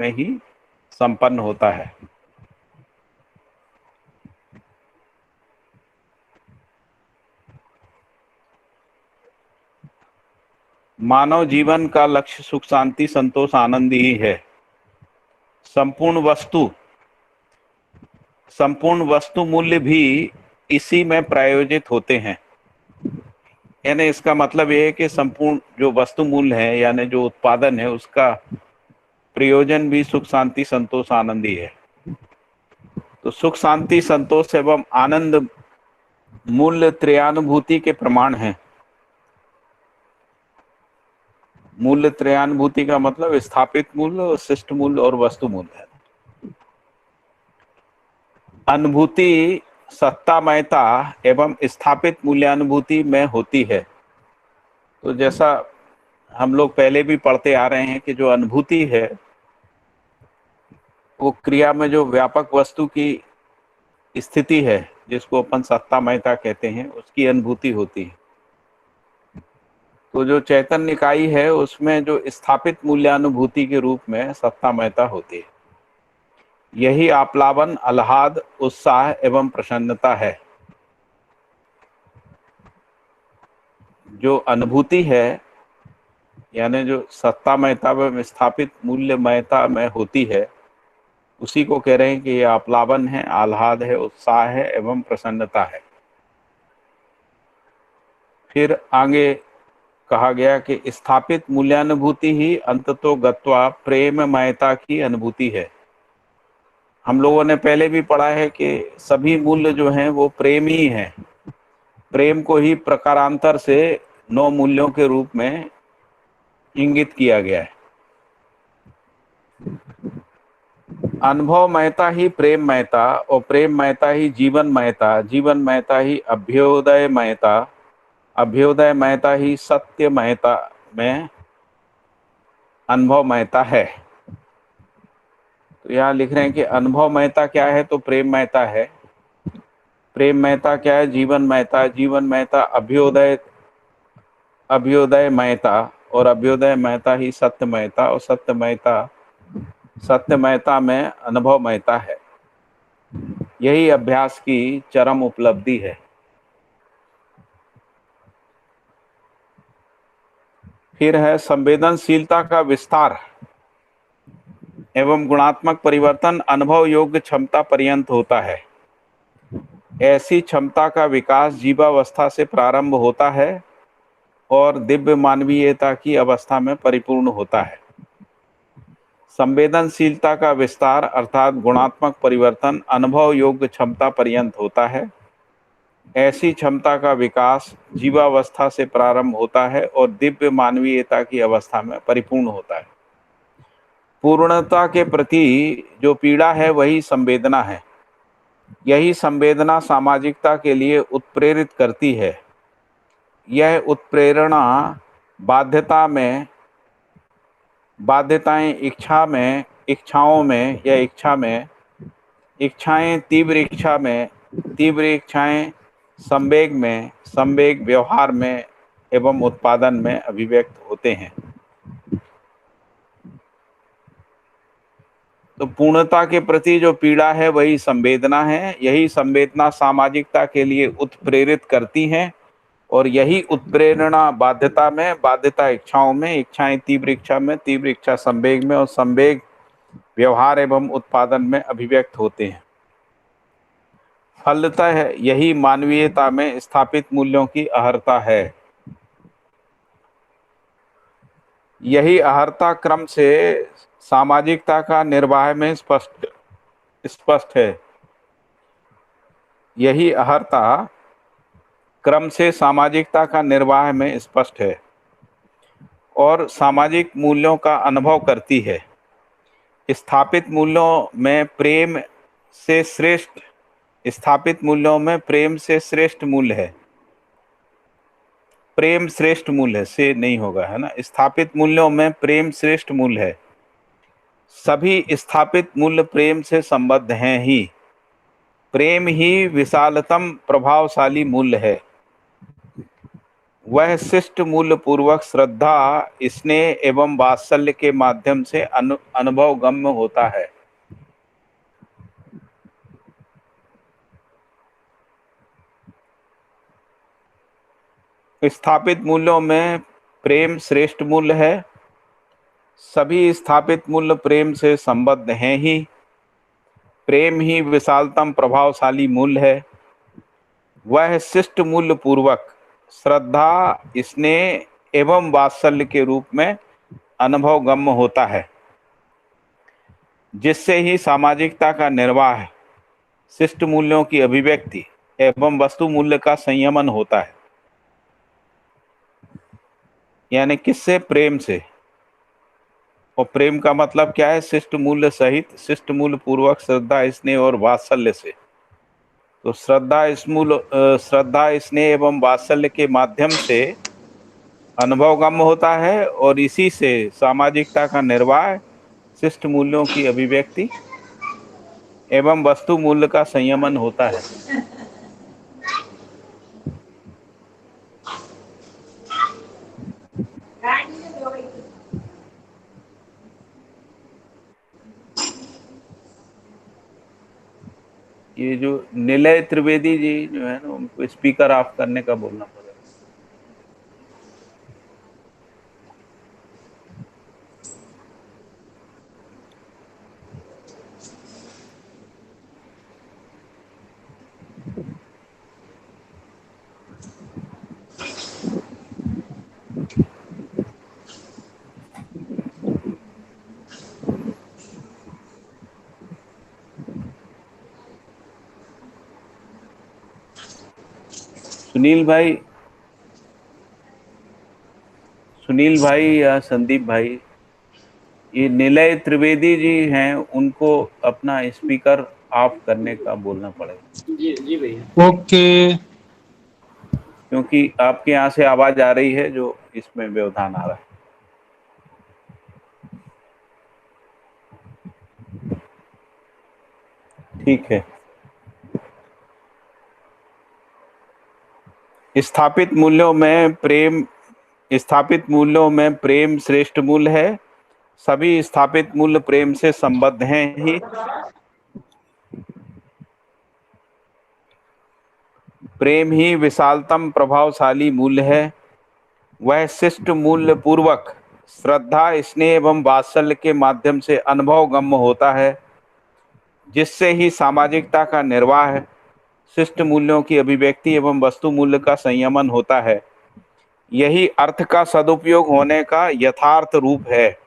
में ही संपन्न होता है। मानव जीवन का लक्ष्य सुख शांति संतोष आनंद ही है। संपूर्ण वस्तु मूल्य भी इसी में प्रायोजित होते हैं। यानी इसका मतलब ये है कि संपूर्ण जो वस्तु मूल्य है यानी जो उत्पादन है उसका प्रयोजन भी सुख शांति संतोष आनंद ही है। तो सुख शांति संतोष एवं आनंद मूल्य त्रयानुभूति के प्रमाण हैं। मूल्य त्रयानुभूति का मतलब स्थापित मूल्य, शिष्ट मूल्य और वस्तु मूल्य है। अनुभूति सत्तामयता एवं स्थापित मूल्यानुभूति में होती है। तो जैसा हम लोग पहले भी पढ़ते आ रहे हैं कि जो अनुभूति है वो क्रिया में जो व्यापक वस्तु की स्थिति है जिसको अपन सत्तामयता कहते हैं उसकी अनुभूति होती है। तो जो चैतन्य इकाई है उसमें जो स्थापित मूल्यानुभूति के रूप में सत्तामयता होती है। यही आप्लावन आह्लाद उत्साह एवं प्रसन्नता है। जो अनुभूति है यानी जो सत्तामयता में स्थापित मूल्यमयता में होती है उसी को कह रहे हैं कि ये आप्लावन है, आह्लाद है, उत्साह है एवं प्रसन्नता है। फिर आगे कहा गया कि स्थापित मूल्यानुभूति ही अंततो गत्वा प्रेममयता की अनुभूति है। हम लोगों ने पहले भी पढ़ा है कि सभी मूल्य जो हैं वो प्रेम ही है। प्रेम को ही प्रकारांतर से 9 मूल्यों के रूप में इंगित किया गया है। अनुभवमयता ही प्रेममयता और प्रेममयता ही जीवनमयता, जीवनमयता ही अभ्युदयमयता, अभ्युदयमयता ही सत्यमयता में अनुभवमयता है। तो यहाँ लिख रहे हैं कि अनुभवमयता क्या है तो प्रेममयता है। प्रेममयता क्या है? जीवनमयता, जीवनमयता अभ्युदयमयता और अभ्युदयमयता ही सत्यमयता और सत्यमयता में अनुभवमयता है। यही अभ्यास की चरम उपलब्धि है। फिर है संवेदनशीलता का विस्तार एवं गुणात्मक परिवर्तन अनुभव योग्य क्षमता पर्यंत होता है। ऐसी क्षमता का विकास जीवावस्था से प्रारंभ होता है और दिव्य मानवीयता की अवस्था में परिपूर्ण होता है। संवेदनशीलता का विस्तार अर्थात गुणात्मक परिवर्तन अनुभव योग्य क्षमता पर्यंत होता है। ऐसी क्षमता का विकास जीवावस्था से प्रारंभ होता है और दिव्य मानवीयता की अवस्था में परिपूर्ण होता है। पूर्णता के प्रति जो पीड़ा है वही संवेदना है। यही संवेदना सामाजिकता के लिए उत्प्रेरित करती है। यह उत्प्रेरणा बाध्यताएं इच्छाएं तीव्र इच्छाएं संवेग व्यवहार में एवं उत्पादन में अभिव्यक्त होते हैं। तो पूर्णता के प्रति जो पीड़ा है वही संवेदना है। यही संवेदना सामाजिकता के लिए उत्प्रेरित करती हैं और यही उत्प्रेरणा बाध्यता इच्छाओं में, इच्छाएं तीव्र इच्छा संवेग में और संवेग व्यवहार एवं उत्पादन में अभिव्यक्त होते हैं। फलतः यही मानवीयता में स्थापित मूल्यों की अहर्ता है। यही अहर्ता क्रम से सामाजिकता का निर्वाह में स्पष्ट है। यही अहर्ता क्रम से सामाजिकता का निर्वाह में स्पष्ट है और सामाजिक मूल्यों का अनुभव करती है। स्थापित मूल्यों में प्रेम से श्रेष्ठ मूल्य है। प्रेम श्रेष्ठ मूल्य से नहीं होगा, है ना। स्थापित मूल्यों में प्रेम श्रेष्ठ मूल्य है। सभी स्थापित मूल्य प्रेम से संबद्ध हैं ही। प्रेम ही विशालतम प्रभावशाली मूल्य है। वह शिष्ट मूल्य पूर्वक श्रद्धा, स्नेह एवं वात्सल्य के माध्यम से अनुभव गम्य होता है। स्थापित मूल्यों में प्रेम श्रेष्ठ मूल्य है। सभी स्थापित मूल्य प्रेम से संबद्ध हैं ही। प्रेम ही विशालतम प्रभावशाली मूल्य है। वह शिष्ट मूल्य पूर्वक श्रद्धा, स्नेह एवं वात्सल्य के रूप में अनुभव गम्य होता है, जिससे ही सामाजिकता का निर्वाह, शिष्ट मूल्यों की अभिव्यक्ति एवं वस्तु मूल्य का संयमन होता है। यानी किससे? प्रेम से। और प्रेम का मतलब क्या है? शिष्ट मूल्य सहित, शिष्ट मूल्य पूर्वक श्रद्धा, स्नेह और वात्सल्य से। तो श्रद्धा, स्नेह एवं वात्सल्य के माध्यम से अनुभव गम्य होता है और इसी से सामाजिकता का निर्वाह, शिष्ट मूल्यों की अभिव्यक्ति एवं वस्तु मूल्य का संयमन होता है। ये जो निलय त्रिवेदी जी जो है ना, उनको स्पीकर ऑफ करने का बोलना पड़ेगा। सुनील भाई या संदीप भाई, ये निलय त्रिवेदी जी हैं, उनको अपना स्पीकर ऑफ करने का बोलना पड़ेगा। जी जी भैया। ओके। क्योंकि आपके यहाँ से आवाज आ रही है जो इसमें व्यवधान आ रहा है। ठीक है। स्थापित मूल्यों में प्रेम श्रेष्ठ मूल्य है। सभी स्थापित मूल्य प्रेम से संबद्ध हैं ही। प्रेम ही विशालतम प्रभावशाली मूल्य है। वह शिष्ट मूल्य पूर्वक श्रद्धा, स्नेह एवं वात्सल्य के माध्यम से अनुभव गम्य होता है, जिससे ही सामाजिकता का निर्वाह, शिष्ट मूल्यों की अभिव्यक्ति एवं वस्तु मूल्य का संयमन होता है। यही अर्थ का सदुपयोग होने का यथार्थ रूप है।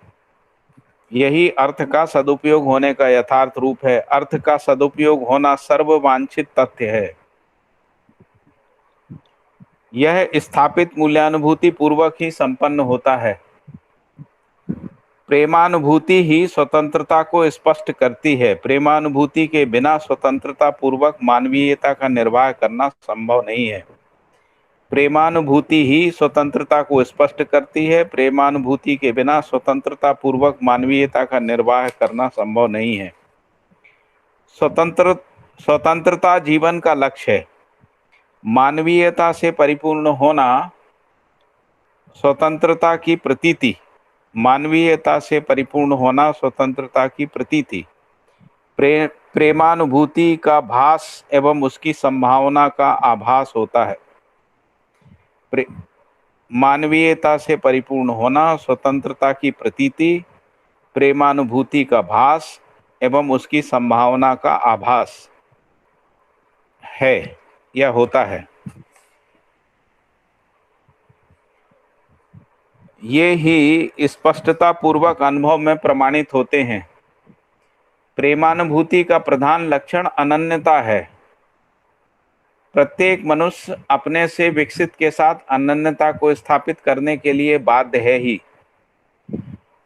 यही अर्थ का सदुपयोग होने का यथार्थ रूप है। अर्थ का सदुपयोग होना सर्ववांछित तथ्य है। यह स्थापित मूल्यानुभूति पूर्वक ही संपन्न होता है। प्रेमानुभूति ही स्वतंत्रता को स्पष्ट करती है। प्रेमानुभूति के बिना स्वतंत्रता पूर्वक मानवीयता का निर्वाह करना संभव नहीं है। प्रेमानुभूति ही स्वतंत्रता को स्पष्ट करती है। प्रेमानुभूति के बिना स्वतंत्रता पूर्वक मानवीयता का निर्वाह करना संभव नहीं है। स्वतंत्रता जीवन का लक्ष्य है। मानवीयता से परिपूर्ण होना स्वतंत्रता की प्रतीति। मानवीयता से परिपूर्ण होना स्वतंत्रता की प्रतीति। प्रेमानुभूति का भास एवं उसकी संभावना का आभास होता है। मानवीयता से परिपूर्ण होना स्वतंत्रता की प्रतीति, प्रेमानुभूति का भास एवं उसकी संभावना का आभास है या होता है। ये ही स्पष्टता पूर्वक अनुभव में प्रमाणित होते हैं। प्रेमानुभूति का प्रधान लक्षण अनन्यता है। प्रत्येक मनुष्य अपने से विकसित के साथ अनन्यता को स्थापित करने के लिए बाध्य है ही।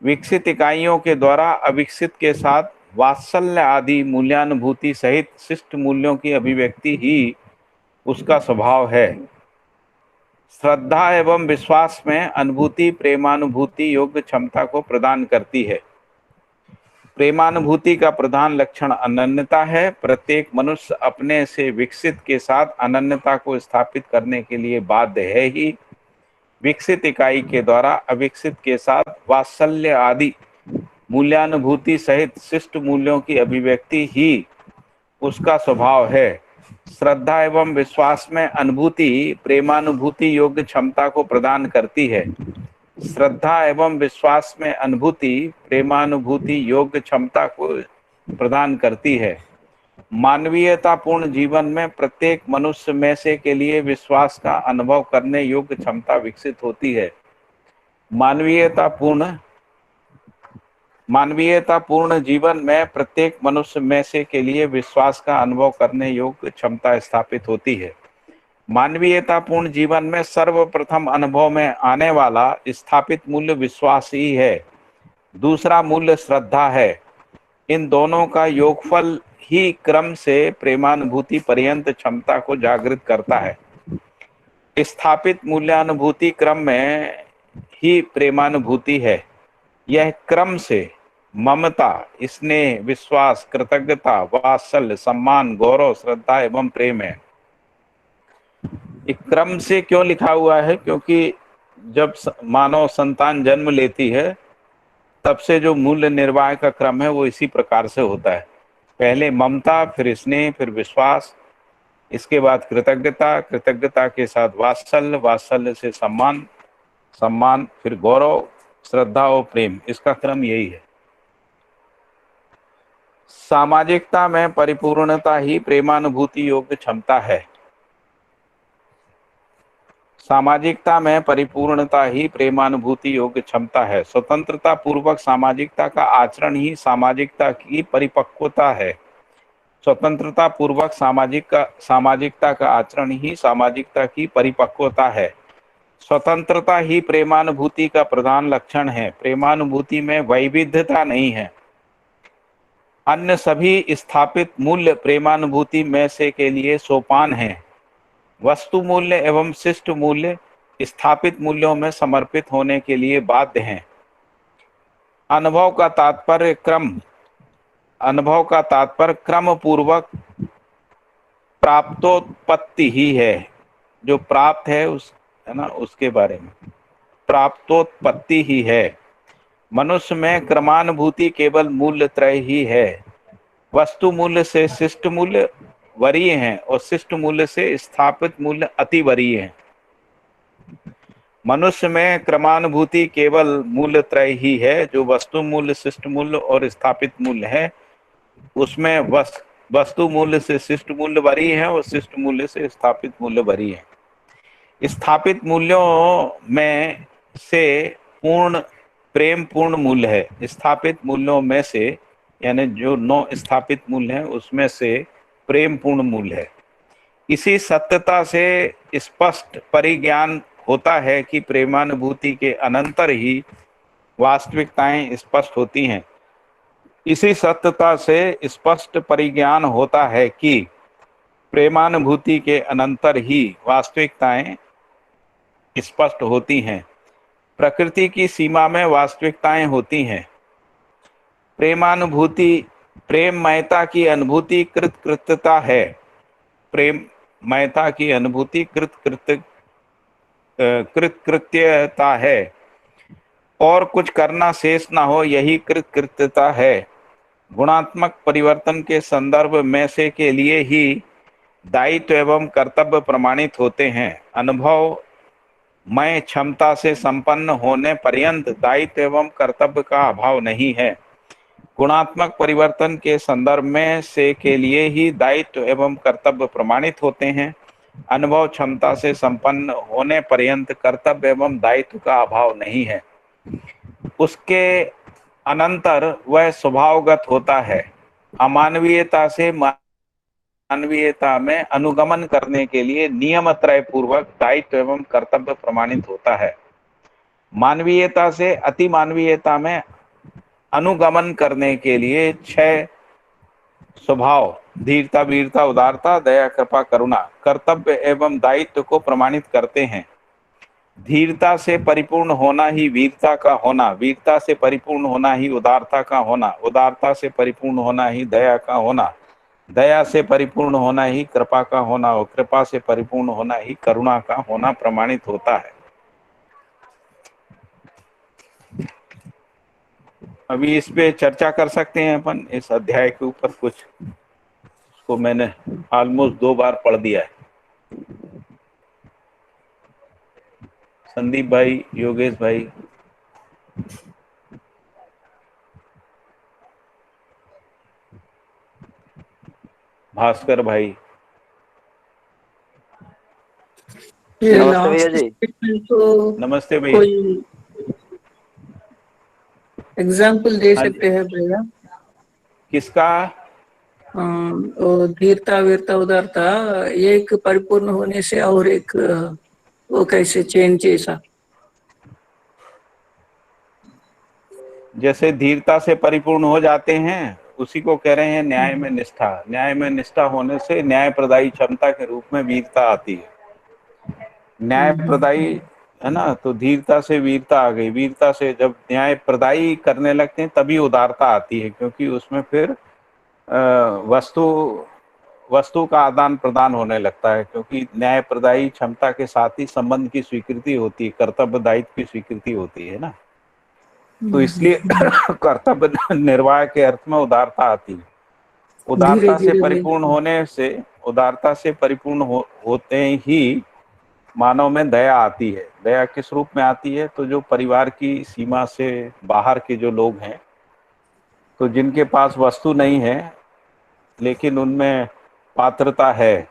विकसित इकाइयों के द्वारा अविकसित के साथ वात्सल्य आदि मूल्यानुभूति सहित शिष्ट मूल्यों की अभिव्यक्ति ही उसका स्वभाव है। श्रद्धा एवं विश्वास में अनुभूति प्रेमानुभूति योग्य क्षमता को प्रदान करती है। प्रेमानुभूति का प्रधान लक्षण अनन्यता है। प्रत्येक मनुष्य अपने से विकसित के साथ अनन्यता को स्थापित करने के लिए बाध्य है ही। विकसित इकाई के द्वारा अविकसित के साथ वात्सल्य आदि मूल्यानुभूति सहित शिष्ट मूल्यों की अभिव्यक्ति ही उसका स्वभाव है। श्रद्धा एवं विश्वास में अनुभूति प्रेमानुभूति योग्य क्षमता को प्रदान करती है। श्रद्धा एवं विश्वास में अनुभूति प्रेमानुभूति योग्य क्षमता को प्रदान करती है। मानवीयतापूर्ण जीवन में प्रत्येक मनुष्य में से के लिए विश्वास का अनुभव करने योग्य क्षमता विकसित होती है। मानवीयतापूर्ण जीवन में प्रत्येक मनुष्य में से के लिए विश्वास का अनुभव करने योग्य क्षमता स्थापित होती है। मानवीयतापूर्ण जीवन में सर्वप्रथम अनुभव में आने वाला स्थापित मूल्य विश्वास ही है। दूसरा मूल्य श्रद्धा है। इन दोनों का योगफल ही क्रम से प्रेमानुभूति पर्यंत क्षमता को जागृत करता है। स्थापित मूल्यानुभूति क्रम में ही प्रेमानुभूति है। यह क्रम से ममता, स्नेह, विश्वास, कृतज्ञता, वात्सल्य, सम्मान, गौरव, श्रद्धा एवं प्रेम है। एक क्रम से क्यों लिखा हुआ है? क्योंकि जब मानव संतान जन्म लेती है तब से जो मूल्य निर्वाह का क्रम है वो इसी प्रकार से होता है। पहले ममता, फिर स्नेह, फिर विश्वास, इसके बाद कृतज्ञता, कृतज्ञता के साथ वात्सल्य, वात्सल्य से सम्मान, सम्मान, फिर गौरव, श्रद्धा और प्रेम। इसका क्रम यही है। सामाजिकता में परिपूर्णता ही प्रेमानुभूति योग्य क्षमता है। सामाजिकता में परिपूर्णता ही प्रेमानुभूति योग्य क्षमता है। स्वतंत्रता पूर्वक सामाजिकता का आचरण ही सामाजिकता की परिपक्वता है। स्वतंत्रता पूर्वक सामाजिकता का आचरण ही सामाजिकता की परिपक्वता है। स्वतंत्रता ही प्रेमानुभूति का प्रधान लक्षण है। प्रेमानुभूति में वैविध्यता नहीं है। अन्य सभी स्थापित मूल्य प्रेमानुभूति में से के लिए सोपान हैं। वस्तु मूल्य एवं शिष्ट मूल्य स्थापित मूल्यों में समर्पित होने के लिए बाध्य हैं। अनुभव का तात्पर्य क्रम पूर्वक प्राप्तोत्पत्ति ही है। जो प्राप्त है उसके बारे में प्राप्तोत्पत्ति ही है। मनुष्य में क्रमानुभूति केवल मूल्य त्रय ही है। वस्तु मूल्य से शिष्ट मूल्य वरीय हैं और शिष्ट मूल्य से स्थापित मूल्य अति वरीय हैं। मनुष्य में क्रमानुभूति केवल मूल्य त्रय ही है। जो वस्तु मूल्य, शिष्ट मूल्य और स्थापित मूल्य है, उसमें वस्तु मूल्य से शिष्ट मूल्य वरीय है और शिष्ट मूल्य से स्थापित मूल्य वरीय है। स्थापित मूल्यों में से प्रेम पूर्ण मूल्य है। स्थापित मूल्यों में से यानी जो 9 स्थापित मूल्य हैं उसमें से प्रेम पूर्ण मूल्य है। इसी सत्यता से स्पष्ट परिज्ञान होता है कि प्रेमानुभूति के अनंतर ही वास्तविकताएं स्पष्ट होती हैं। इसी सत्यता से स्पष्ट परिज्ञान होता है कि प्रेमानुभूति के अनंतर ही वास्तविकताएं स्पष्ट होती हैं। प्रकृति की सीमा में वास्तविकताएं होती हैं। प्रेममयता की अनुभूति कृतकृत्यता है। प्रेममयता की अनुभूति कृतकृत्यता है और कुछ करना शेष ना हो, यही कृतकृत्यता है। गुणात्मक परिवर्तन के संदर्भ में से के लिए ही दायित्व एवं कर्तव्य प्रमाणित होते हैं। अनुभव मय क्षमता से संपन्न होने पर्यंत दायित्व एवं कर्तव्य का अभाव नहीं है। गुणात्मक परिवर्तन के संदर्भ में से के लिए ही दायित्व एवं कर्तव्य प्रमाणित होते हैं। अनुभव क्षमता से संपन्न होने पर्यंत कर्तव्य एवं दायित्व का अभाव नहीं है। उसके अनंतर वह स्वभावगत होता है। अमानवीयता से मानवीयता में अनुगमन करने के लिए नियम त्रय पूर्वक दायित्व एवं कर्तव्य प्रमाणित होता है। मानवीयता से अति मानवीयता में अनुगमन करने के लिए 6 स्वभाव धीरता, वीरता, उदारता, दया, कृपा, करुणा कर्तव्य एवं दायित्व को प्रमाणित करते हैं। धीरता से परिपूर्ण होना ही वीरता का होना, वीरता से परिपूर्ण होना ही उदारता का होना, उदारता से परिपूर्ण होना ही दया का होना, दया से परिपूर्ण होना ही कृपा का होना और कृपा से परिपूर्ण होना ही करुणा का होना प्रमाणित होता है। अभी इस पे चर्चा कर सकते हैं अपन, इस अध्याय के ऊपर कुछ। उसको मैंने ऑलमोस्ट 2 बार पढ़ दिया है। संदीप भाई, योगेश भाई। भास्कर भाई। ये नमस्ते भैया लास्ट जी। स्टेटमेंट तो नमस्ते भैया। कोई एग्जाम्पल दे हाँ जी। सकते हैं भैया? किसका? और धीरता वीरता उदारता, ये एक परिपूर्ण होने से और एक वो कैसे चेंज जैसा? जैसे धीरता से परिपूर्ण हो जाते हैं, उसी को कह रहे हैं न्याय में निष्ठा। न्याय में निष्ठा होने से न्याय प्रदायी क्षमता के रूप में वीरता आती है। न्याय प्रदायी है ना, तो धीरता से वीरता आ गई। वीरता से जब न्याय प्रदायी करने लगते हैं तभी उदारता आती है, क्योंकि उसमें फिर वस्तु वस्तु का आदान प्रदान होने लगता है, क्योंकि न्याय प्रदायी क्षमता के साथ ही संबंध की स्वीकृति होती है, कर्तव्य दायित्व की स्वीकृति होती है ना। तो इसलिए कर्तव्य निर्वाह के अर्थ में उदारता आती है। धीरे उदारता से धीरे परिपूर्ण भैया। होने से, उदारता से परिपूर्ण होते ही मानव में दया आती है। दया किस रूप में आती है? तो जो परिवार की सीमा से बाहर के जो लोग हैं, तो जिनके पास वस्तु नहीं है लेकिन उनमें पात्रता है,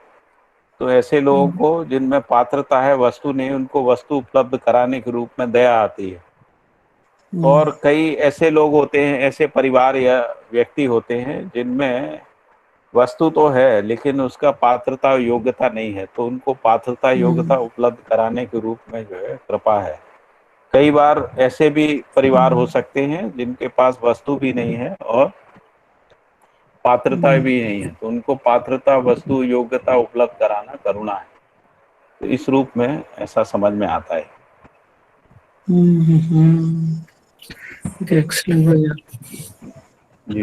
तो ऐसे लोगों को जिनमें पात्रता है, वस्तु नहीं, उनको वस्तु उपलब्ध कराने के रूप में दया आती है। और कई ऐसे लोग होते हैं, ऐसे परिवार या व्यक्ति होते हैं जिनमें वस्तु तो है लेकिन उसका पात्रता योग्यता नहीं है, तो उनको पात्रता योग्यता उपलब्ध कराने के रूप में जो है कृपा है। कई बार ऐसे भी परिवार हो सकते हैं जिनके पास वस्तु भी नहीं है और पात्रता भी नहीं है, तो उनको पात्रता वस्तु योग्यता उपलब्ध कराना करुणा है। तो इस रूप में ऐसा समझ में आता है। एक्सलेंट भैया। जी।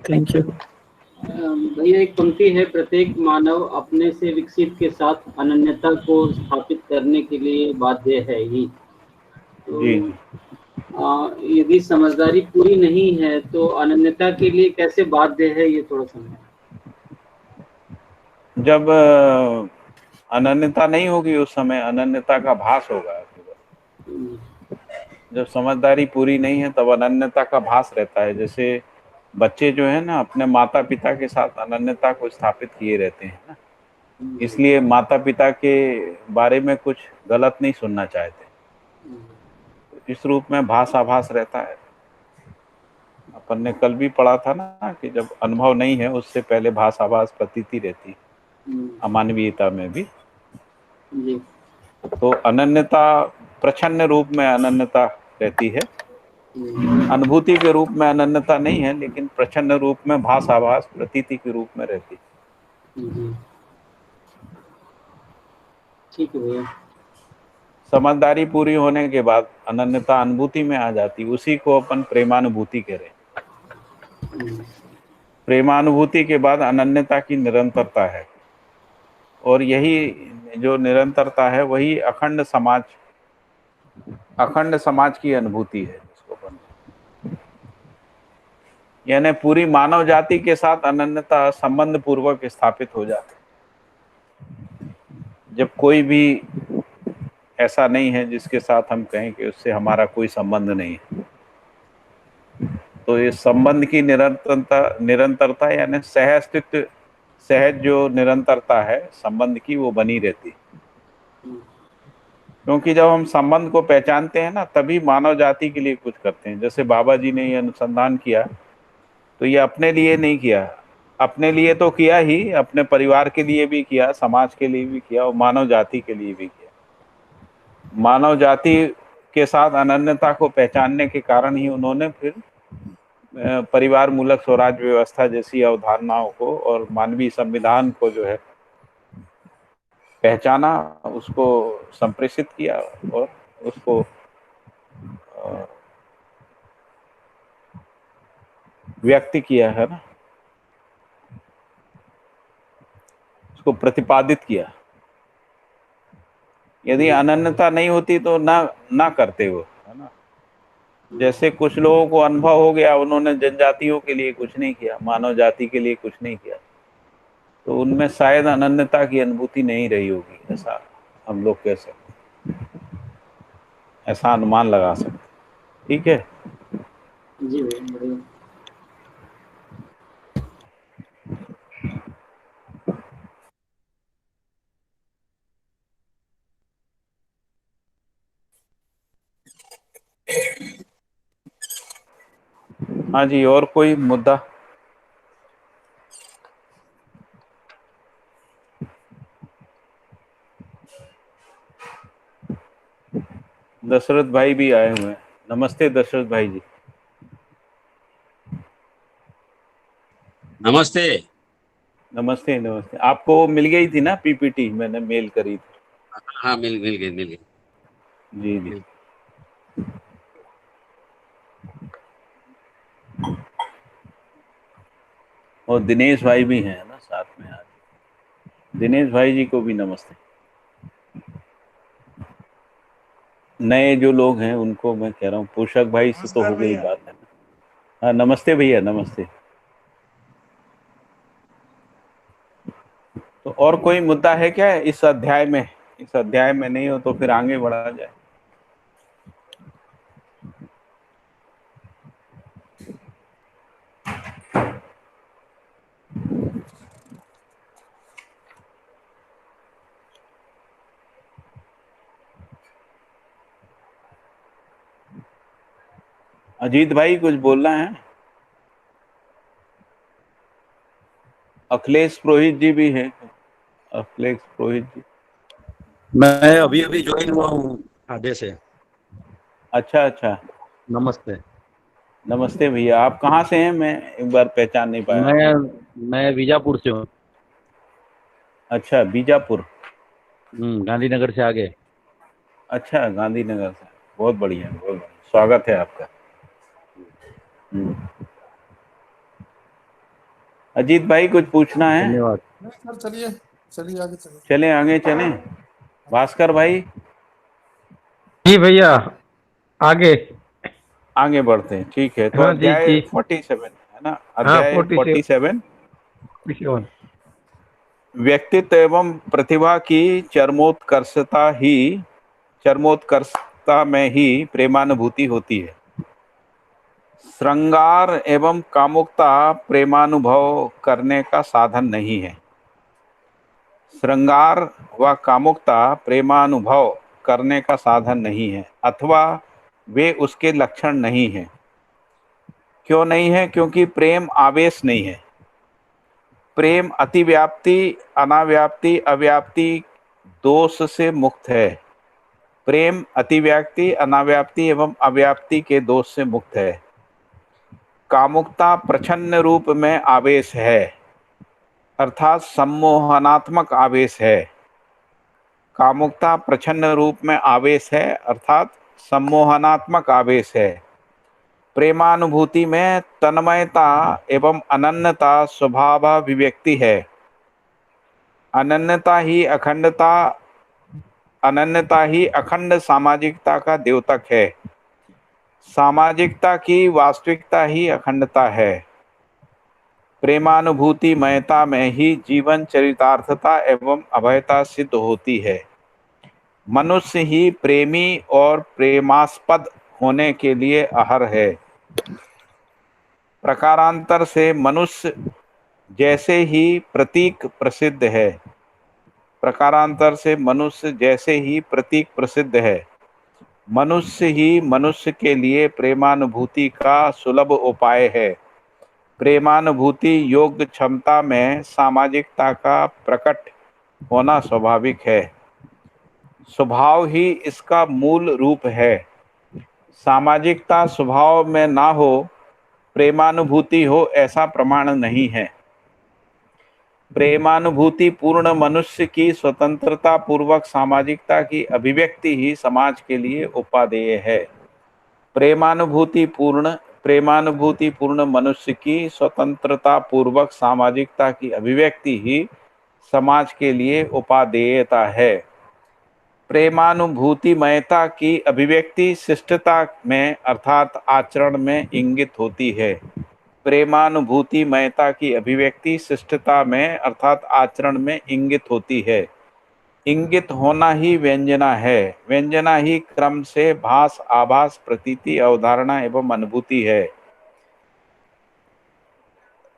Thank you. भैया एक पंक्ति है, प्रत्येक मानव अपने से विकसित के साथ अनन्यता को स्थापित करने के लिए बाध्य है ही। जी तो जी। यदि समझदारी पूरी नहीं है तो अनन्यता के लिए कैसे बाध्य है, ये थोड़ा समझाएं। जब अनन्यता नहीं होगी उस समय अनन्यता का भास होगा। हम्म, जब समझदारी पूरी नहीं है तब अनन्यता का भास रहता है। जैसे बच्चे जो है ना, अपने माता पिता के साथ अनन्यता को स्थापित किए रहते हैं ना, हम्म, इसलिए माता पिता के बारे में कुछ गलत नहीं सुनना चाहते। हम्म, इस रूप में भास आभास रहता है। अपन ने कल भी पढ़ा था ना कि जब अनुभव नहीं है उससे पहले भास आभास प्रतीति रहती है, हम्म, अमानवीयता में भी। जी। तो अनन्यता, प्रछन्न रूप में अनन्यता रहती है। अनुभूति के रूप में अनन्यता नहीं है, लेकिन प्रछन्न रूप में भास आभास प्रतीति के रूप में रहती है। हम्म, ठीक है भैया। समझदारी पूरी होने के बाद अनन्यता अनुभूति में आ जाती, उसी को अपन प्रेमानुभूति कह रहे हैं। हम्म, प्रेमानुभूति के बाद अनन्यता की निरंतरता है, और यही जो निरंतरता है वही अखंड समाज की अनुभूति है, जिसको अपन, यानी पूरी मानव जाति के साथ अनन्यता संबंध पूर्वक स्थापित हो जाती है। जब कोई भी ऐसा नहीं है जिसके साथ हम कहें कि उससे हमारा कोई संबंध नहीं है, तो इस संबंध की निरंतरता यानी सह अस्तित्व, सहज जो निरंतरता है संबंध की, वो बनी रहती। क्योंकि जब हम संबंध को पहचानते हैं ना, तभी मानव जाति के लिए कुछ करते हैं। जैसे बाबा जी ने ये अनुसंधान किया, तो ये अपने लिए नहीं किया, अपने लिए तो किया ही, अपने परिवार के लिए भी किया, समाज के लिए भी किया और मानव जाति के लिए भी किया। मानव जाति के साथ अनन्यता को पहचानने के कारण ही उन्होंने फिर परिवार मूलक स्वराज व्यवस्था जैसी अवधारणाओं को और मानवीय संविधान को जो है पहचाना, उसको संप्रेषित किया और उसको व्यक्त किया है ना, उसको प्रतिपादित किया। यदि अनन्यता नहीं होती तो ना करते वो, है ना। जैसे कुछ लोगों को अनुभव हो गया, उन्होंने जनजातियों के लिए कुछ नहीं किया, मानव जाति के लिए कुछ नहीं किया, तो उनमें शायद अनन्यता की अनुभूति नहीं रही होगी, ऐसा हम लोग कह सकते, ऐसा अनुमान लगा सकते। ठीक है। जी भैया, बढ़िया। हाँ जी, और कोई मुद्दा? दशरथ भाई भी आए हुए हैं। नमस्ते दशरथ भाई जी। नमस्ते। नमस्ते नमस्ते। आपको मिल गई थी ना पीपीटी, मैंने मेल करी थी। हाँ, मिल गई। जी जी। और दिनेश भाई भी हैं ना साथ में आज। दिनेश भाई जी को भी नमस्ते। नए जो लोग हैं उनको मैं कह रहा हूँ, पोषक भाई से तो हो गई बात है ना। हाँ नमस्ते भैया, नमस्ते। तो और कोई मुद्दा है क्या इस अध्याय में? इस अध्याय में नहीं हो तो फिर आगे बढ़ा जाए। अजीत भाई कुछ बोलना है? अखिलेश पुरोहित जी भी हैं। अखिलेश पुरोहित जी। मैं अभी अभी ज्वाइन हुआ हूँ आधे से। अच्छा अच्छा। नमस्ते। नमस्ते भैया, आप कहाँ से हैं? मैं एक बार पहचान नहीं पाया। मैं बीजापुर से हूँ। अच्छा, बीजापुर। गांधीनगर से आगे। अच्छा, गांधीनगर से। बहुत बढ़िया, बहुत बढ़िया, स्वागत है आपका। हम्म। अजीत भाई कुछ पूछना है? धन्यवाद। सर चलिए चलिए आगे चलिए। चलें आगे चलें। भास्कर भाई जी भैया, आगे। आगे बढ़ते हैं। ठीक है, तो हाँ जी अध्याय जी। 47 है ना, हाँ, अध्याय 47। 47। व्यक्तित्व एवं प्रतिभा की चरमोत्कर्षता में ही प्रेमानुभूति होती है। श्रृंगार एवं कामुकता प्रेमानुभव करने का साधन नहीं है। श्रृंगार व कामुकता प्रेमानुभव करने का साधन नहीं है, अथवा वे उसके लक्षण नहीं है। क्यों नहीं है? क्योंकि प्रेम आवेश नहीं है। प्रेम अतिव्याप्ति, अनाव्याप्ति, अव्याप्ति दोष से मुक्त है। प्रेम अतिव्याप्ति, अनाव्याप्ति एवं अव्याप्ति के दोष से मुक्त है। कामुकता प्रच्छन्न रूप में आवेश है, अर्थात सम्मोहनात्मक आवेश है। कामुकता प्रच्छन्न रूप में आवेश है, अर्थात सम्मोहनात्मक आवेश है। प्रेमानुभूति में तन्मयता एवं अनन्यता स्वभावाभिव्यक्ति है। अनन्यता ही अखंड सामाजिकता का द्योतक है। सामाजिकता की वास्तविकता ही अखंडता है। प्रेमानुभूति मयता में ही जीवन चरितार्थता एवं अभयता सिद्ध होती है। मनुष्य ही प्रेमी और प्रेमास्पद होने के लिए अहर है। प्रकारांतर से मनुष्य जैसे ही प्रतीक प्रसिद्ध है। प्रकारांतर से मनुष्य जैसे ही प्रतीक प्रसिद्ध है। मनुष्य ही मनुष्य के लिए प्रेमानुभूति का सुलभ उपाय है। प्रेमानुभूति योग्य क्षमता में सामाजिकता का प्रकट होना स्वाभाविक है। स्वभाव ही इसका मूल रूप है। सामाजिकता स्वभाव में ना हो, प्रेमानुभूति हो, ऐसा प्रमाण नहीं है। प्रेमानुभूति पूर्ण मनुष्य की स्वतंत्रता पूर्वक सामाजिकता की अभिव्यक्ति ही समाज के लिए उपादेय है। प्रेमानुभूति पूर्ण मनुष्य की स्वतंत्रता पूर्वक सामाजिकता की अभिव्यक्ति ही समाज के लिए उपादेयता है। प्रेमानुभूतिमयता की अभिव्यक्ति शिष्टता में अर्थात आचरण में इंगित होती है। प्रेमानुभूतिमयता की अभिव्यक्ति शिष्टता में अर्थात आचरण में इंगित होती है। इंगित होना ही व्यंजना है। व्यंजना ही क्रम से भास, आभास, प्रतीति, अवधारणा एवं अनुभूति है।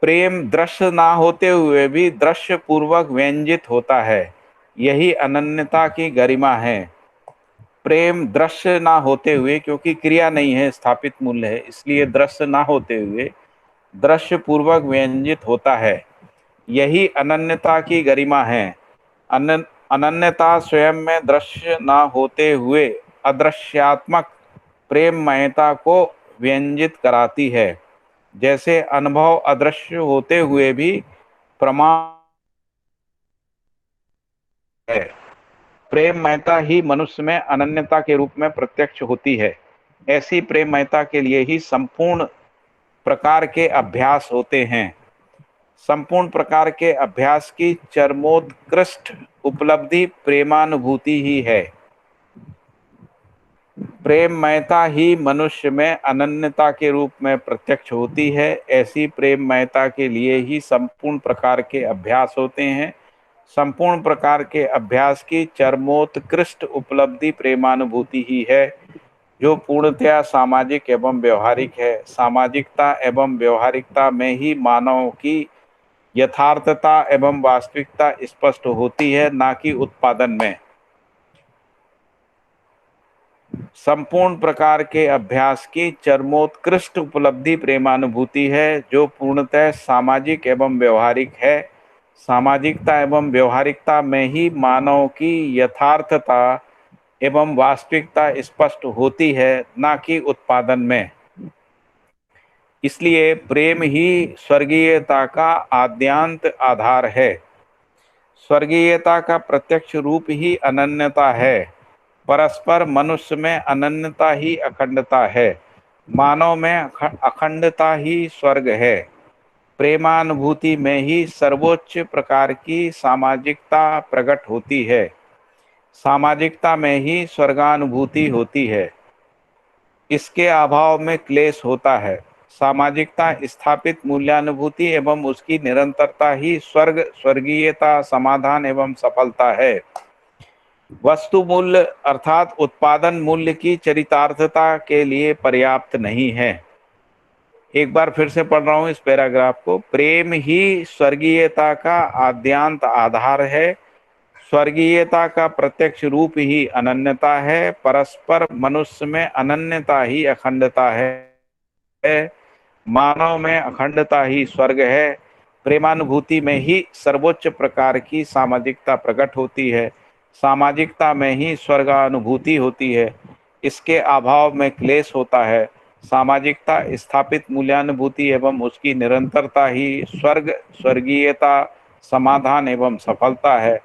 प्रेम दृश्य ना होते हुए भी दृश्य पूर्वक व्यंजित होता है। यही अनन्यता की गरिमा है। प्रेम दृश्य ना होते हुए, क्योंकि क्रिया नहीं है, स्थापित मूल्य है, इसलिए दृश्य ना होते हुए दृश्य पूर्वक व्यंजित होता है। यही अनन्यता की गरिमा है। अनन्यता स्वयं में दृश्य ना होते हुए अदृश्यात्मक प्रेममयता को व्यंजित कराती है। जैसे अनुभव अदृश्य होते हुए भी प्रमाण है। प्रेममयता ही मनुष्य में अनन्यता के रूप में प्रत्यक्ष होती है। ऐसी प्रेममयता के लिए ही संपूर्ण प्रकार के अभ्यास होते हैं। संपूर्ण प्रकार के अभ्यास की चरमोत्कृष्ट उपलब्धि प्रेमानुभूति ही है। प्रेममयता ही मनुष्य में अनन्यता के रूप में प्रत्यक्ष होती है। ऐसी प्रेममयता के लिए ही संपूर्ण प्रकार के अभ्यास होते हैं। संपूर्ण प्रकार के अभ्यास की चरमोत्कृष्ट उपलब्धि प्रेमानुभूति ही है, जो पूर्णतया सामाजिक एवं व्यवहारिक है। सामाजिकता एवं व्यवहारिकता में ही मानव की यथार्थता एवं वास्तविकता स्पष्ट होती है, ना कि उत्पादन में। संपूर्ण प्रकार के अभ्यास की चरमोत्कृष्ट उपलब्धि प्रेमानुभूति है, जो पूर्णतः सामाजिक एवं व्यवहारिक है। सामाजिकता एवं व्यवहारिकता में ही मानव की यथार्थता एवं वास्तविकता स्पष्ट होती है, ना कि उत्पादन में। इसलिए प्रेम ही स्वर्गीयता का आद्यांत आधार है। स्वर्गीयता का प्रत्यक्ष रूप ही अनन्यता है। परस्पर मनुष्य में अनन्यता ही अखंडता है। मानव में अखंडता ही स्वर्ग है। प्रेमानुभूति में ही सर्वोच्च प्रकार की सामाजिकता प्रकट होती है। सामाजिकता में ही स्वर्गानुभूति होती है। इसके अभाव में क्लेश होता है। सामाजिकता स्थापित मूल्यानुभूति एवं उसकी निरंतरता ही स्वर्ग, स्वर्गीयता, समाधान एवं सफलता है। वस्तु मूल्य अर्थात उत्पादन मूल्य की चरितार्थता के लिए पर्याप्त नहीं है। एक बार फिर से पढ़ रहा हूं इस पैराग्राफ को। प्रेम ही स्वर्गीयता का आद्यांत आधार है। स्वर्गीयता का प्रत्यक्ष रूप ही अनन्यता है। परस्पर मनुष्य में अनन्यता ही अखंडता है। मानव में अखंडता ही स्वर्ग है। प्रेमानुभूति में ही सर्वोच्च प्रकार की सामाजिकता प्रकट होती है। सामाजिकता में ही स्वर्गानुभूति होती है। इसके अभाव में क्लेश होता है। सामाजिकता स्थापित मूल्यानुभूति एवं उसकी निरंतरता ही स्वर्ग, स्वर्गीयता, समाधान एवं सफलता है।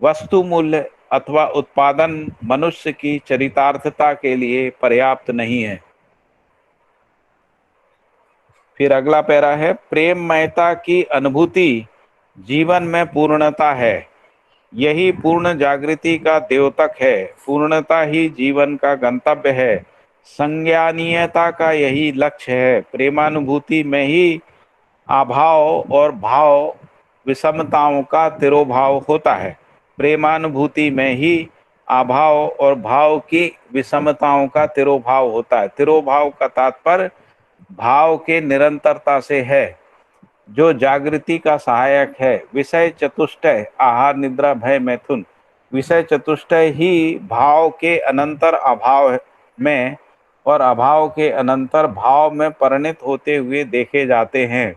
वस्तु मूल्य अथवा उत्पादन मनुष्य की चरितार्थता के लिए पर्याप्त नहीं है। फिर अगला पैरा है, प्रेममयता की अनुभूति जीवन में पूर्णता है। यही पूर्ण जागृति का द्योतक है। पूर्णता ही जीवन का गंतव्य है। संज्ञानीयता का यही लक्ष्य है। प्रेमानुभूति में ही अभाव और भाव विषमताओं का तिरोभाव होता है। प्रेमानुभूति में ही अभाव और भाव की विषमताओं का तिरोभाव होता है। तिरोभाव का तात्पर्य भाव के निरंतरता से है, जो जागृति का सहायक है। विषय चतुष्टय आहार निद्रा भय मैथुन, विषय चतुष्टय ही भाव के अनंतर अभाव में और अभाव के अनंतर भाव में परिणत होते हुए देखे जाते हैं।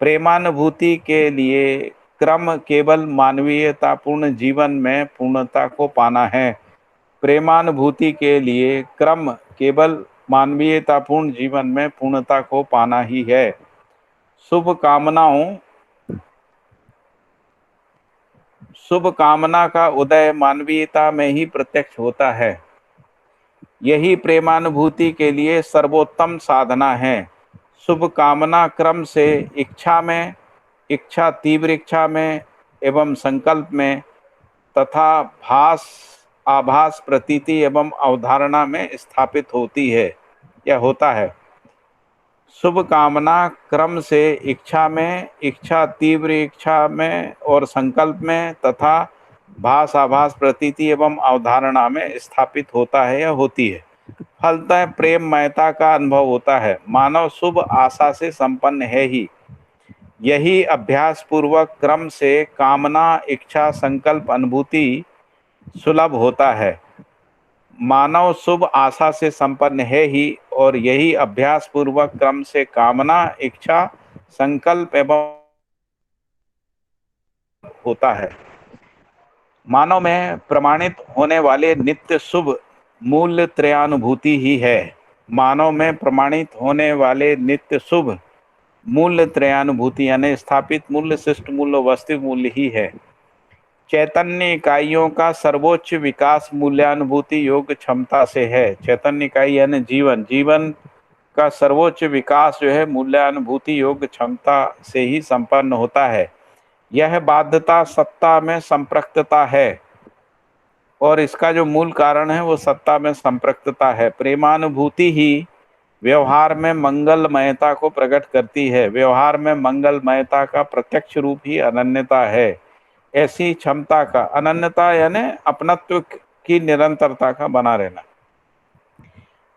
प्रेमानुभूति के लिए क्रम केवल मानवीयतापूर्ण जीवन में पूर्णता को पाना है। प्रेमानुभूति के लिए क्रम केवल मानवीयतापूर्ण जीवन में पूर्णता को पाना ही है। शुभ कामना का उदय मानवीयता में ही प्रत्यक्ष होता है। यही प्रेमानुभूति के लिए सर्वोत्तम साधना है। शुभ कामना क्रम से इच्छा तीव्र इच्छा में एवं संकल्प में तथा भास आभास, प्रतीति एवं अवधारणा में स्थापित होती है या होता है। शुभ कामना क्रम से इच्छा में, इच्छा तीव्र इच्छा में और संकल्प में तथा भास, आभास, प्रतीति एवं अवधारणा में स्थापित होता है या होती है। फलतः प्रेममयता का अनुभव होता है। मानव शुभ आशा से संपन्न है ही। यही अभ्यास पूर्वक क्रम से कामना, इच्छा, संकल्प, अनुभूति सुलभ होता है। मानव शुभ आशा से संपन्न है ही और यही अभ्यास पूर्वक क्रम से कामना, इच्छा, संकल्प एवं होता है। मानव में प्रमाणित होने वाले नित्य शुभ मूल्य त्रयानुभूति ही है। मानव में प्रमाणित होने वाले नित्य शुभ मूल्य त्रयानुभूति यानी स्थापित मूल्य, शिष्ट मूल्य, वास्तविक मूल्य ही है। चैतन्य इकाइयों का सर्वोच्च विकास मूल्यानुभूति योग्य क्षमता से है। चैतन्य इकाई यानी जीवन, जीवन का सर्वोच्च विकास जो है मूल्यानुभूति योग्य क्षमता से ही संपन्न होता है। यह बाध्यता सत्ता में संपृक्तता है और इसका जो मूल कारण है वो सत्ता में संपृक्तता है। प्रेमानुभूति ही व्यवहार में मंगलमयता को प्रकट करती है। व्यवहार में मंगलमयता का प्रत्यक्ष रूप ही अनन्यता है। ऐसी क्षमता का, अनन्यता यानी अपनत्व की निरंतरता का बना रहना।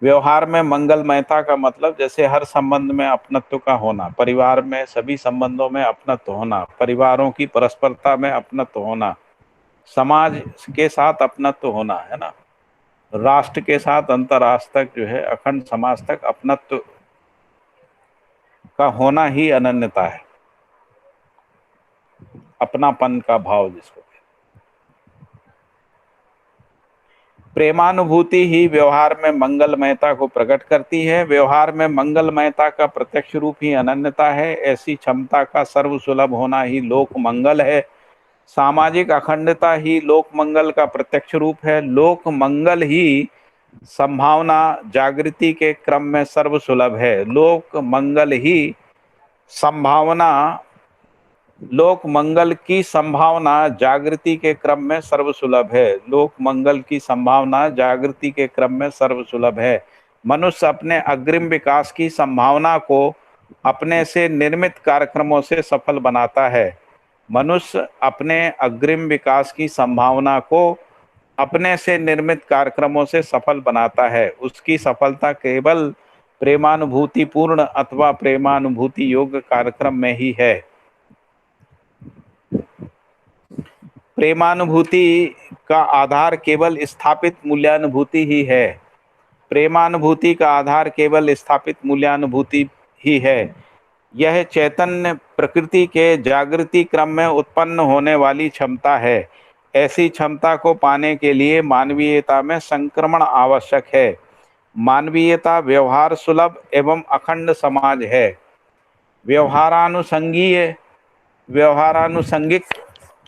व्यवहार में मंगलमयता का मतलब जैसे हर संबंध में अपनत्व का होना, परिवार में सभी संबंधों में अपनत्व होना, परिवारों की परस्परता में अपनत्व होना, समाज के साथ अपनत्व होना, है ना, राष्ट्र के साथ अंतर्राष्ट्र तक जो है अखंड समाज तक अपनत्व का होना ही अनन्यता है। अपनापन का भाव जिसको कहते हैं। प्रेमानुभूति ही व्यवहार में मंगलमयता को प्रकट करती है। व्यवहार में मंगलमयता का प्रत्यक्ष रूप ही अनन्यता है। ऐसी क्षमता का सर्वसुलभ होना ही लोक मंगल है। सामाजिक अखंडता ही लोक मंगल का प्रत्यक्ष रूप है। लोक मंगल ही संभावना जागृति के क्रम में सर्वसुलभ है। लोक मंगल ही संभावना, लोक मंगल की संभावना जागृति के क्रम में सर्वसुलभ है। लोक मंगल की संभावना जागृति के क्रम में सर्वसुलभ है। मनुष्य अपने अग्रिम विकास की संभावना को अपने से निर्मित कार्यक्रमों से सफल बनाता है। मनुष्य अपने अग्रिम विकास की संभावना को अपने से निर्मित कार्यक्रमों से सफल बनाता है। उसकी सफलता केवल प्रेमानुभूति पूर्ण अथवा प्रेमानुभूति योग्य कार्यक्रम में ही है। प्रेमानुभूति का आधार केवल स्थापित मूल्यानुभूति ही है। प्रेमानुभूति का आधार केवल स्थापित मूल्यानुभूति ही है। यह चैतन्य प्रकृति के जागृति क्रम में उत्पन्न होने वाली क्षमता है। ऐसी क्षमता को पाने के लिए मानवीयता में संक्रमण आवश्यक है। मानवीयता व्यवहार सुलभ एवं अखंड समाज है। व्यवहारानुसंगिक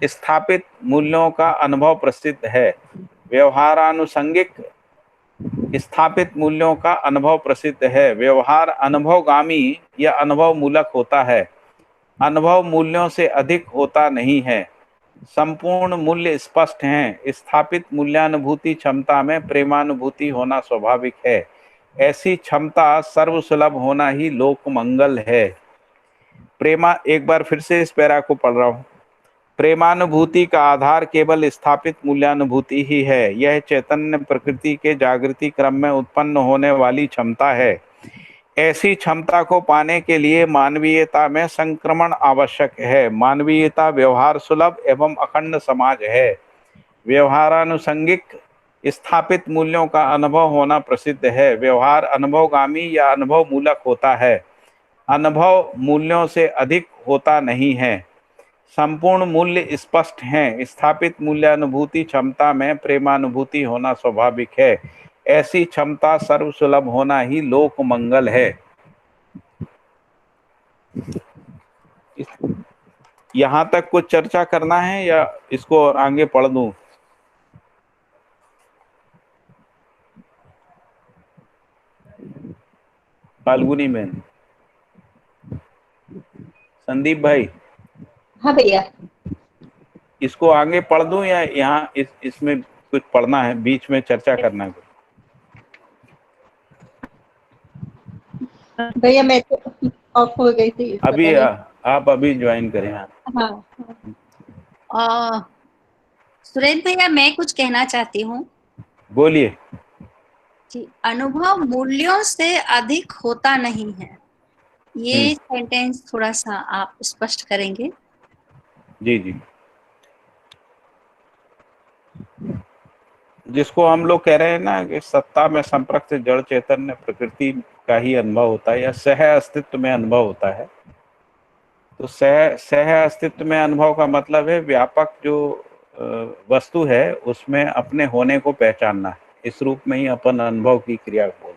स्थापित मूल्यों का अनुभव प्रसिद्ध है। व्यवहारानुसंगिक स्थापित मूल्यों का अनुभव प्रसिद्ध है। व्यवहार अनुभवगामी या अनुभव मूलक होता है, अनुभव मूल्यों से अधिक होता नहीं है। संपूर्ण मूल्य स्पष्ट हैं। स्थापित मूल्यानुभूति क्षमता में प्रेमानुभूति होना स्वाभाविक है। ऐसी क्षमता सर्वसुलभ होना ही लोक मंगल है। एक बार फिर से इस पैरा को पढ़ रहा हूँ। प्रेमानुभूति का आधार केवल स्थापित मूल्यानुभूति ही है। यह चैतन्य प्रकृति के जागृति क्रम में उत्पन्न होने वाली क्षमता है। ऐसी क्षमता को पाने के लिए मानवीयता में संक्रमण आवश्यक है। मानवीयता व्यवहार सुलभ एवं अखंड समाज है। व्यवहारानुसंगिक स्थापित मूल्यों का अनुभव होना प्रसिद्ध है। व्यवहार अनुभवगामी या अनुभव मूलक होता है, अनुभव मूल्यों से अधिक होता नहीं है। संपूर्ण मूल्य स्पष्ट हैं। स्थापित मूल्यानुभूति क्षमता में प्रेमानुभूति होना स्वाभाविक है। ऐसी क्षमता सर्वसुलभ होना ही लोक मंगल है। यहाँ तक कुछ चर्चा करना है या इसको आगे पढ़ दूं? फाल्गुनी में संदीप भाई, हाँ भैया, इसको आगे पढ़ दूं या यहाँ इसमें कुछ पढ़ना है, बीच में चर्चा करना है। भैया मैं तो ऑफ हो गई थी, अभी पता नहीं। आप अभी ज्वाइन करें। हाँ, हाँ सुरेंद्र भैया, मैं कुछ कहना चाहती हूँ बोलिए। कि अनुभव मूल्यों से अधिक होता नहीं है। ये सेंटेंस थोड़ा सा आप स्पष्ट करेंगे? जी जी, जिसको हम लोग कह रहे हैं ना कि सत्ता में संपृक्त जड़ चैतन्य प्रकृति का ही अनुभव होता है या सह अस्तित्व में अनुभव होता है। तो सह अस्तित्व में अनुभव का मतलब है व्यापक जो वस्तु है उसमें अपने होने को पहचानना है। इस रूप में ही अपन अनुभव की क्रिया बोल।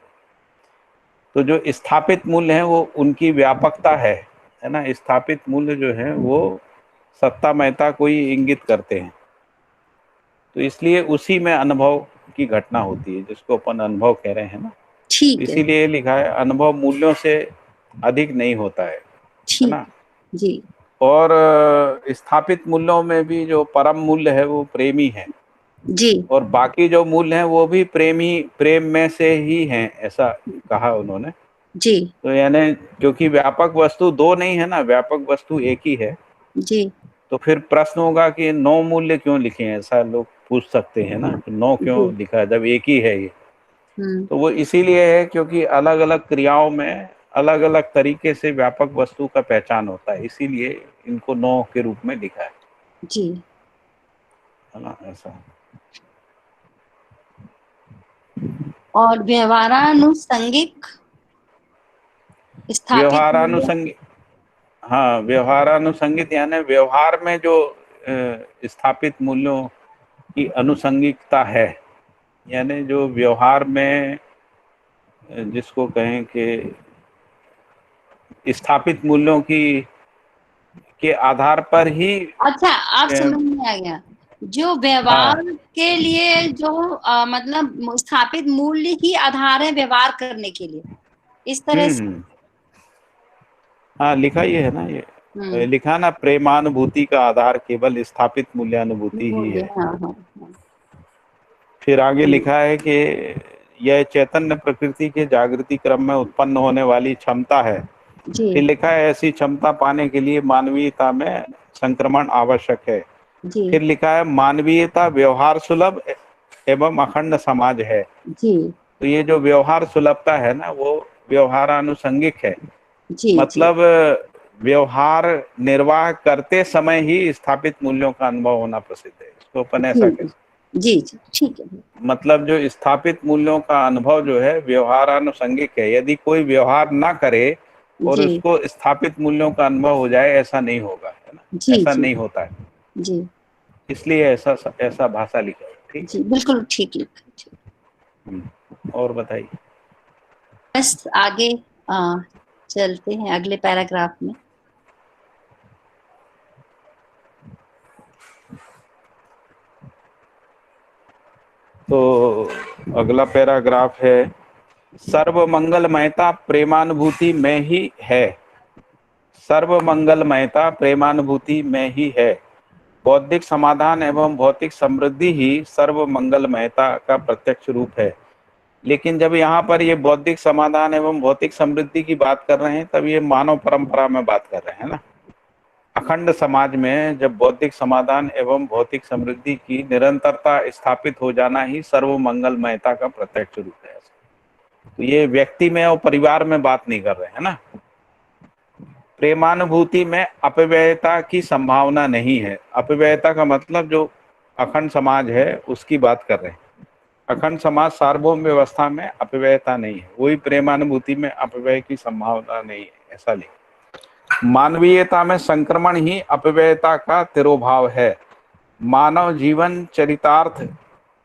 तो जो स्थापित मूल्य है वो उनकी व्यापकता है ना। स्थापित मूल्य जो है वो सत्तामयता को ही इंगित करते हैं। तो इसलिए उसी में अनुभव की घटना होती है, जिसको अपन अनुभव कह रहे हैं ना। ठीक है, इसीलिए लिखा है अनुभव मूल्यों से अधिक नहीं होता है ठीक ना। जी। और स्थापित मूल्यों में भी जो परम मूल्य है वो प्रेमी है जी और बाकी जो मूल्य हैं वो भी प्रेम में से ही हैं, ऐसा कहा उन्होंने। जी तो यानी क्योंकि व्यापक वस्तु दो नहीं है ना, व्यापक वस्तु एक ही है। जी तो फिर प्रश्न होगा कि 9 मूल्य क्यों लिखे हैं, ऐसा लोग पूछ सकते हैं ना, कि 9 क्यों जी। लिखा है जब एक ही है ये। हम्म, तो वो इसीलिए है क्योंकि अलग अलग क्रियाओं में अलग अलग तरीके से व्यापक वस्तु का पहचान होता है, इसीलिए इनको 9 के रूप में लिखा है जी। ना, ऐसा। और व्यवहारानुषंगिक स्थापित मूल्य। व्यवहारानुसंगिक, हाँ, व्यवहारानुसंगित यानी व्यवहार में जो स्थापित मूल्यों की अनुसंगिकता है, यानी जो व्यवहार में जिसको कहें कि स्थापित मूल्यों की के आधार पर ही अच्छा, आप अ, समझ में आ गया। जो व्यवहार हाँ के लिए जो मतलब स्थापित मूल्य ही आधार है व्यवहार करने के लिए, इस तरह से। हम्म, हाँ लिखा ही है ना ये, हम्म, लिखा ना, प्रेमानुभूति का आधार केवल स्थापित मूल्यानुभूति ही मूल्य, है। हाँ हाँ हाँ। फिर आगे जी लिखा है कि यह चैतन्य प्रकृति के जागृति क्रम में उत्पन्न होने वाली क्षमता है। जी फिर लिखा है ऐसी क्षमता पाने के लिए मानवीयता में संक्रमण आवश्यक है। जी फिर लिखा है मानवीयता व्यवहार सुलभ एवं अखंड समाज है। जी तो ये जो व्यवहार सुलभता है ना वो व्यवहारानुसंगिक है, जी जी मतलब व्यवहार निर्वाह करते समय ही स्थापित मूल्यों का अनुभव होना प्रसिद्ध है, इसको अपन ऐसा कह जी सकते जी जी। ठीक है। हैं। मतलब जो स्थापित मूल्यों का अनुभव जो है व्यवहारानुसंगिक है। यदि कोई व्यवहार ना करे और जी उसको स्थापित मूल्यों का अनुभव हो जाए, ऐसा नहीं होगा, है ना, जी ऐसा जी नहीं होता है। जी इसलिए ऐसा ऐसा भाषा लिखा है। ठीक जी, बिल्कुल ठीक लिखा है, ठीक। है, और बताइए। बस आगे चलते हैं अगले पैराग्राफ में। तो अगला पैराग्राफ है, सर्वमंगलमयता प्रेमानुभूति में ही है। सर्वमंगलमयता प्रेमानुभूति में ही है। बौद्धिक समाधान एवं भौतिक समृद्धि ही सर्वमंगलमयता का प्रत्यक्ष रूप है। लेकिन जब यहाँ पर ये बौद्धिक समाधान एवं भौतिक समृद्धि की बात कर रहे हैं, तब ये मानव परंपरा में बात कर रहे हैं ना। अखंड समाज में जब बौद्धिक समाधान एवं भौतिक समृद्धि की निरंतरता स्थापित हो जाना ही सर्वमंगलमयता का प्रत्यक्ष रूप है। तो ये व्यक्ति में और परिवार में बात नहीं कर रहे हैं ना। प्रेमानुभूति में अपव्ययता की संभावना नहीं है। अपव्ययता का मतलब जो अखंड समाज है उसकी बात कर रहे हैं। अखंड समाज सार्वभौम व्यवस्था में अपव्ययता नहीं है, वही प्रेमानुभूति में अपव्यय की संभावना नहीं है, ऐसा लिख। मानवीयता में संक्रमण ही अपव्ययता का तिरोभाव है। मानव जीवन चरितार्थ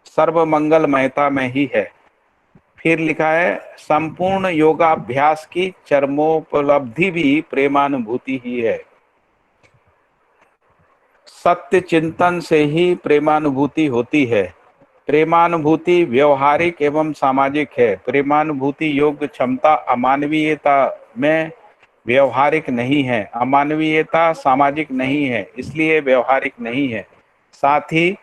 सर्वमंगलमयता में ही है। फिर लिखा है संपूर्ण योगाभ्यास की चरमोपलब्धि भी प्रेमानुभूति ही है। सत्य चिंतन से ही प्रेमानुभूति होती है। प्रेमानुभूति व्यवहारिक एवं सामाजिक है। प्रेमानुभूति योग्य क्षमता अमानवीयता में व्यवहारिक नहीं है। अमानवीयता सामाजिक नहीं है, इसलिए व्यवहारिक नहीं है। साथ ही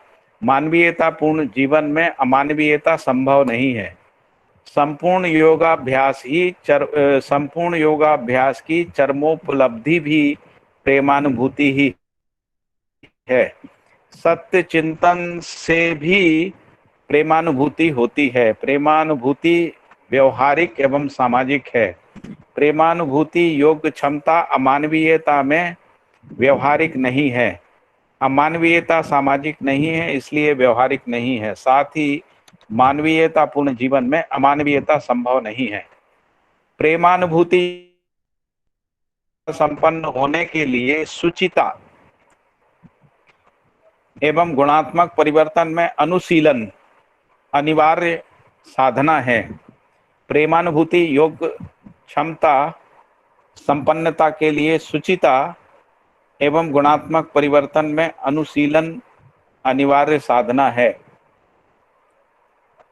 मानवीयता पूर्ण जीवन में अमानवीयता संभव नहीं है। संपूर्ण योगाभ्यास की चरमोपलब्धि भी प्रेमानुभूति ही है। सत्य चिंतन से भी प्रेमानुभूति होती है। प्रेमानुभूति व्यवहारिक एवं सामाजिक है। प्रेमानुभूति योग्य क्षमता अमानवीयता में व्यवहारिक नहीं है। अमानवीयता सामाजिक नहीं है, इसलिए व्यवहारिक नहीं है। साथ ही मानवीयता पूर्ण जीवन में अमानवीयता संभव नहीं है। प्रेमानुभूति संपन्न होने के लिए सुचिता एवं गुणात्मक परिवर्तन में अनुशीलन अनिवार्य साधना है। प्रेमानुभूति योग्य क्षमता संपन्नता के लिए सुचिता एवं गुणात्मक परिवर्तन में अनुशीलन अनिवार्य साधना है।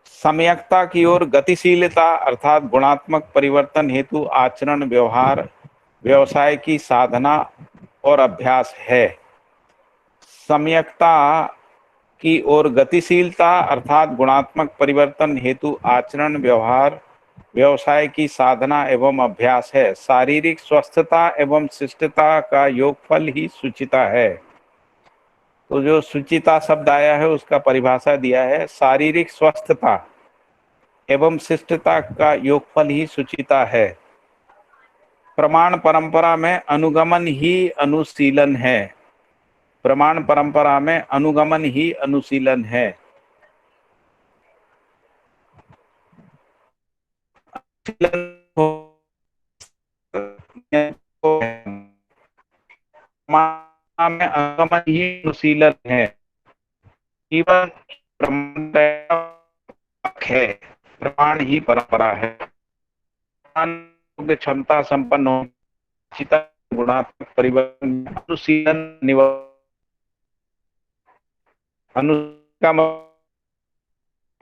सम्यकता की ओर गतिशीलता अर्थात गुणात्मक परिवर्तन हेतु आचरण, व्यवहार, व्यवसाय की साधना और अभ्यास है। सम्यकता की ओर गतिशीलता अर्थात गुणात्मक परिवर्तन हेतु आचरण, व्यवहार, व्यवसाय की साधना एवं अभ्यास है। शारीरिक स्वस्थता एवं शिष्टता का योगफल ही सुचिता है। तो जो सुचिता शब्द आया है उसका परिभाषा दिया है, शारीरिक स्वस्थता एवं शिष्टता का योगफल ही सुचिता है। प्रमाण परंपरा में अनुगमन ही अनुशीलन है। प्रमाण परंपरा में अनुगमन ही अनुशीलन है। में अनुगमन ही अनुशीलन है। जीवन प्रमाण है, प्रमाण ही परंपरा है। क्षमता संपन्न हो गुणात्मक परिवर्तन अनुशीलन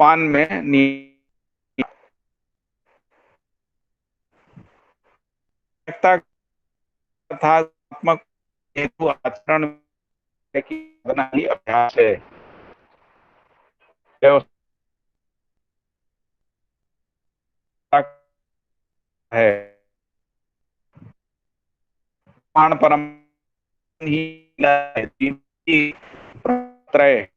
पान में तथात्मक हेतु आचरण की साधना ही अभ्यास है। प्रमाण परम ही त्रय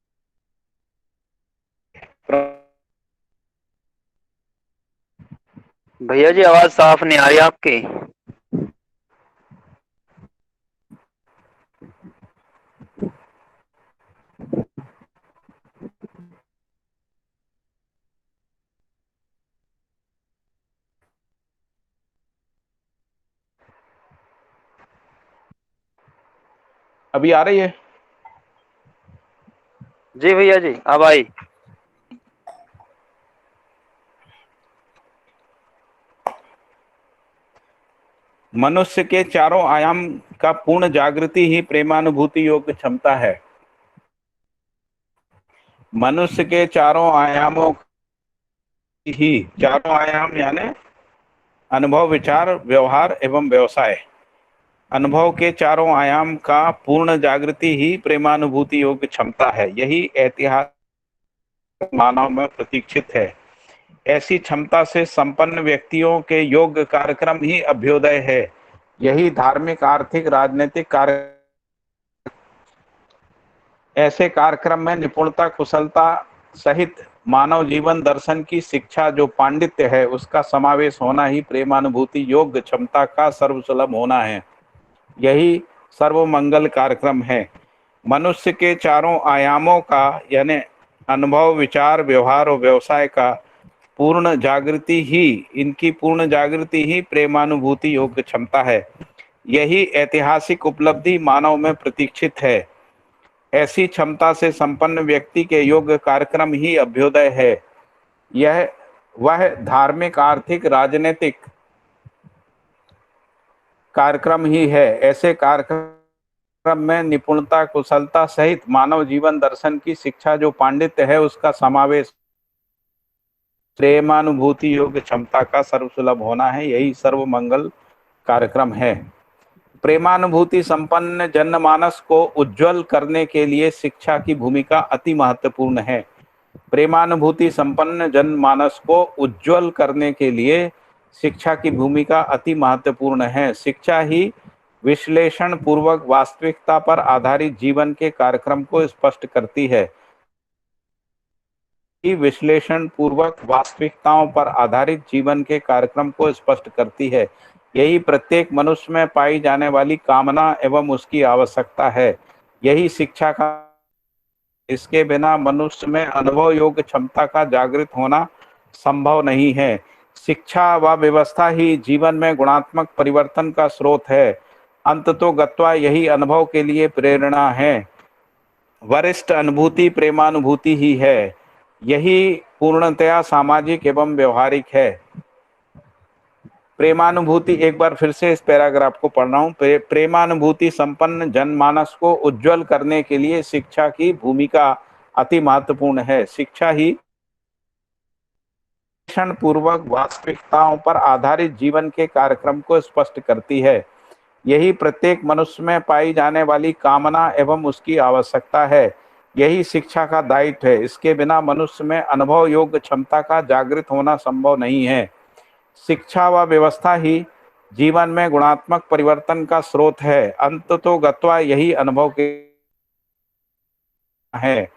भैया जी आवाज साफ नहीं आ रही आपकी। अभी आ रही है? जी भैया जी अब आई। मनुष्य के चारों आयाम का पूर्ण जागृति ही प्रेमानुभूति योग्य क्षमता है। मनुष्य के चारों आयामों ही, चारों आयाम यानी अनुभव, विचार, व्यवहार एवं व्यवसाय, अनुभव के चारों आयाम का पूर्ण जागृति ही प्रेमानुभूति योग्य क्षमता है। यही ऐतिहासिक मानव में प्रतीक्षित है। ऐसी क्षमता से संपन्न व्यक्तियों के योग कार्यक्रम ही अभ्युदय है। यही धार्मिक, आर्थिक, राजनीतिक कार्य, ऐसे कार्यक्रम में निपुणता, कुशलता सहित मानव जीवन दर्शन की शिक्षा जो पांडित्य है उसका समावेश होना ही प्रेमानुभूति योग्य क्षमता का सर्वसुलभ होना है। यही सर्वमंगल कार्यक्रम है। मनुष्य के चारों आयामों का यानी अनुभव, विचार, व्यवहार और व्यवसाय का पूर्ण जागृति ही, इनकी पूर्ण जागृति ही प्रेमानुभूति योग्य क्षमता है। यही ऐतिहासिक उपलब्धि मानव में प्रतीक्षित है। ऐसी क्षमता से संपन्न व्यक्ति के योग्य कार्यक्रम ही अभ्युदय है। वह धार्मिक, आर्थिक, राजनीतिक कार्यक्रम ही है। ऐसे कार्यक्रम में निपुणता, कुशलता सहित मानव जीवन दर्शन की शिक्षा जो पांडित्य है उसका समावेश प्रेमानुभूति योग्य क्षमता का सर्वसुलभ होना है। यही सर्वमंगल कार्यक्रम है। प्रेमानुभूति संपन्न जनमानस को उज्जवल करने के लिए शिक्षा की भूमिका अति महत्वपूर्ण है। प्रेमानुभूति संपन्न जनमानस को उज्जवल करने के लिए शिक्षा की भूमिका अति महत्वपूर्ण है। शिक्षा ही विश्लेषण पूर्वक वास्तविकता पर आधारित जीवन के कार्यक्रम को स्पष्ट करती है। विश्लेषण पूर्वक वास्तविकताओं पर आधारित जीवन के कार्यक्रम को स्पष्ट करती है। यही प्रत्येक मनुष्य में पाई जाने वाली कामना एवं उसकी आवश्यकता है। यही शिक्षा का, इसके बिना मनुष्य में अनुभव योग्य क्षमता का जागृत होना संभव नहीं है। शिक्षा व व्यवस्था ही जीवन में गुणात्मक परिवर्तन का स्रोत है। अंततोगत्वा यही अनुभव के लिए प्रेरणा है। वरिष्ठ अनुभूति प्रेमानुभूति ही है। यही पूर्णतया सामाजिक एवं व्यवहारिक है। प्रेमानुभूति, एक बार फिर से इस पैराग्राफ को पढ़ रहा हूं। प्रेमानुभूति संपन्न जनमानस को उज्जवल करने के लिए शिक्षा की भूमिका अति महत्वपूर्ण है। शिक्षा ही पूर्वक वास्तविकताओं पर आधारित जीवन के कार्यक्रम को स्पष्ट करती है। यही प्रत्येक मनुष्य में पाई जाने वाली कामना एवं उसकी आवश्यकता है। यही शिक्षा का दायित्व है। इसके बिना मनुष्य में अनुभव योग्य क्षमता का जागृत होना संभव नहीं है। शिक्षा व व्यवस्था ही जीवन में गुणात्मक परिवर्तन का स्रोत है। अंततोगत्वा यही अनुभव के है।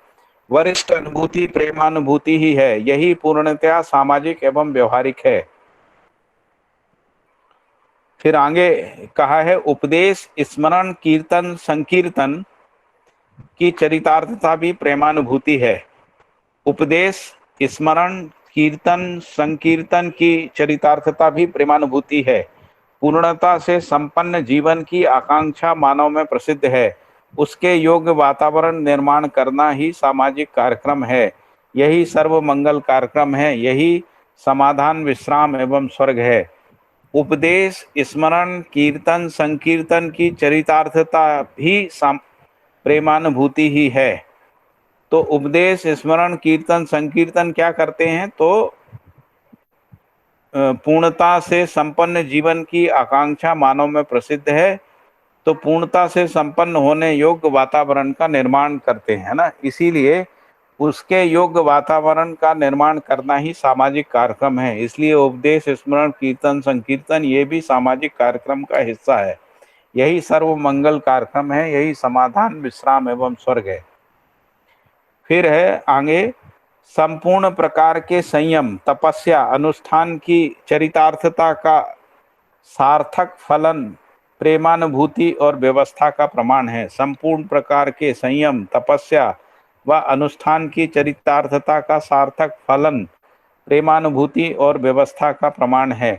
वरिष्ठ अनुभूति प्रेमानुभूति ही है। यही पूर्णतया सामाजिक एवं व्यवहारिक है। फिर आगे कहा है, उपदेश स्मरण कीर्तन संकीर्तन की चरितार्थता भी प्रेमानुभूति है। उपदेश स्मरण कीर्तन संकीर्तन की चरितार्थता भी प्रेमानुभूति है। पूर्णता से संपन्न जीवन की आकांक्षा मानव में प्रसिद्ध है। उसके योग्य वातावरण निर्माण करना ही सामाजिक कार्यक्रम है। यही सर्व मंगल कार्यक्रम है। यही समाधान विश्राम एवं स्वर्ग है। उपदेश स्मरण कीर्तन संकीर्तन की चरितार्थता भी प्रेमानुभूति ही है। तो उपदेश स्मरण कीर्तन संकीर्तन क्या करते हैं? तो पूर्णता से संपन्न जीवन की आकांक्षा मानव में प्रसिद्ध है। तो पूर्णता से संपन्न होने योग्य वातावरण का निर्माण करते हैं ना। इसीलिए उसके योग्य वातावरण का निर्माण करना ही सामाजिक कार्यक्रम है। इसलिए उपदेश स्मरण कीर्तन संकीर्तन ये भी सामाजिक कार्यक्रम का हिस्सा है। यही सर्व मंगल कार्यक्रम है। यही समाधान विश्राम एवं स्वर्ग है। फिर है आगे, संपूर्ण प्रकार के संयम तपस्या अनुष्ठान की चरितार्थता का सार्थक फलन प्रेमानुभूति और व्यवस्था का प्रमाण है। संपूर्ण प्रकार के संयम तपस्या व अनुष्ठान की चरितार्थता का सार्थक फलन प्रेमानुभूति और व्यवस्था का प्रमाण है।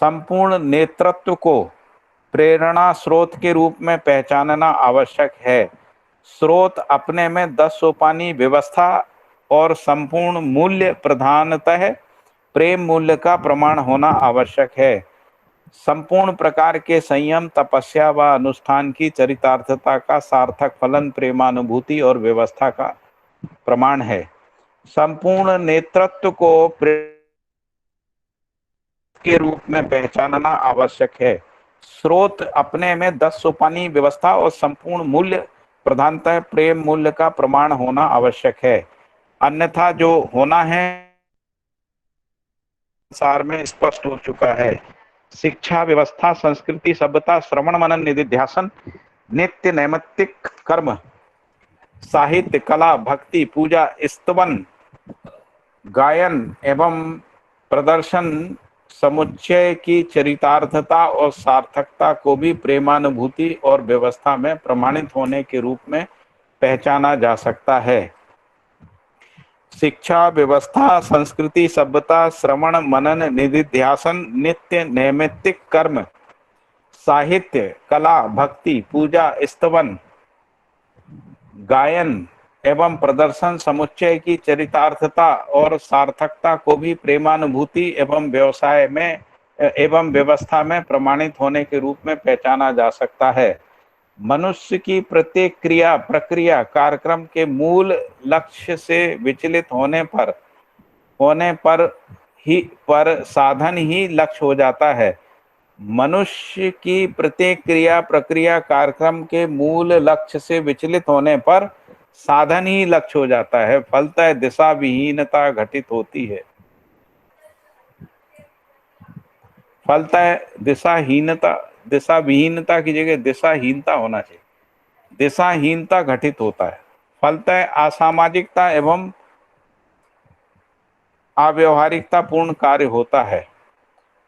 संपूर्ण नेतृत्व को प्रेरणा स्रोत के रूप में पहचानना आवश्यक है। स्रोत अपने में 10 सोपानी व्यवस्था और संपूर्ण मूल्य प्रधानतः प्रेम मूल्य का प्रमाण होना आवश्यक है। संपूर्ण प्रकार के संयम तपस्या व अनुष्ठान की चरितार्थता का सार्थक फलन प्रेमानुभूति और व्यवस्था का प्रमाण है। संपूर्ण नेतृत्व को के रूप में पहचानना आवश्यक है। स्रोत अपने में 10 सोपानी व्यवस्था और संपूर्ण मूल्य प्रधानतः प्रेम मूल्य का प्रमाण होना आवश्यक है। अन्यथा जो होना है संसार में स्पष्ट हो चुका है। शिक्षा व्यवस्था संस्कृति सभ्यता श्रवण मनन निधिध्यासन नित्य नैमित्तिक कर्म साहित्य कला भक्ति पूजा स्तवन गायन एवं प्रदर्शन समुच्चय की चरितार्थता और सार्थकता को भी प्रेमानुभूति और व्यवस्था में प्रमाणित होने के रूप में पहचाना जा सकता है। शिक्षा व्यवस्था संस्कृति सभ्यता श्रवण मनन निधिध्यासन नित्य नैमित्तिक कर्म साहित्य कला भक्ति पूजा स्तवन गायन एवं प्रदर्शन समुच्चय की चरितार्थता और सार्थकता को भी प्रेमानुभूति एवं व्यवसाय में एवं व्यवस्था में प्रमाणित होने के रूप में पहचाना जा सकता है। मनुष्य की प्रत्येक क्रिया प्रक्रिया कार्यक्रम के मूल लक्ष्य से विचलित होने पर साधन ही लक्ष्य हो जाता है। मनुष्य की प्रत्येक क्रिया प्रक्रिया कार्यक्रम के मूल लक्ष्य से विचलित होने पर साधन ही लक्ष्य हो जाता है, फलतः दिशा विहीनता घटित होती है। फलतः दिशा विहीनता की जगह दिशाहीनता होना चाहिए। दिशाहीनता घटित होता है, फलतः असामाजिकता एवं अव्यवहारिकता पूर्ण कार्य होता है।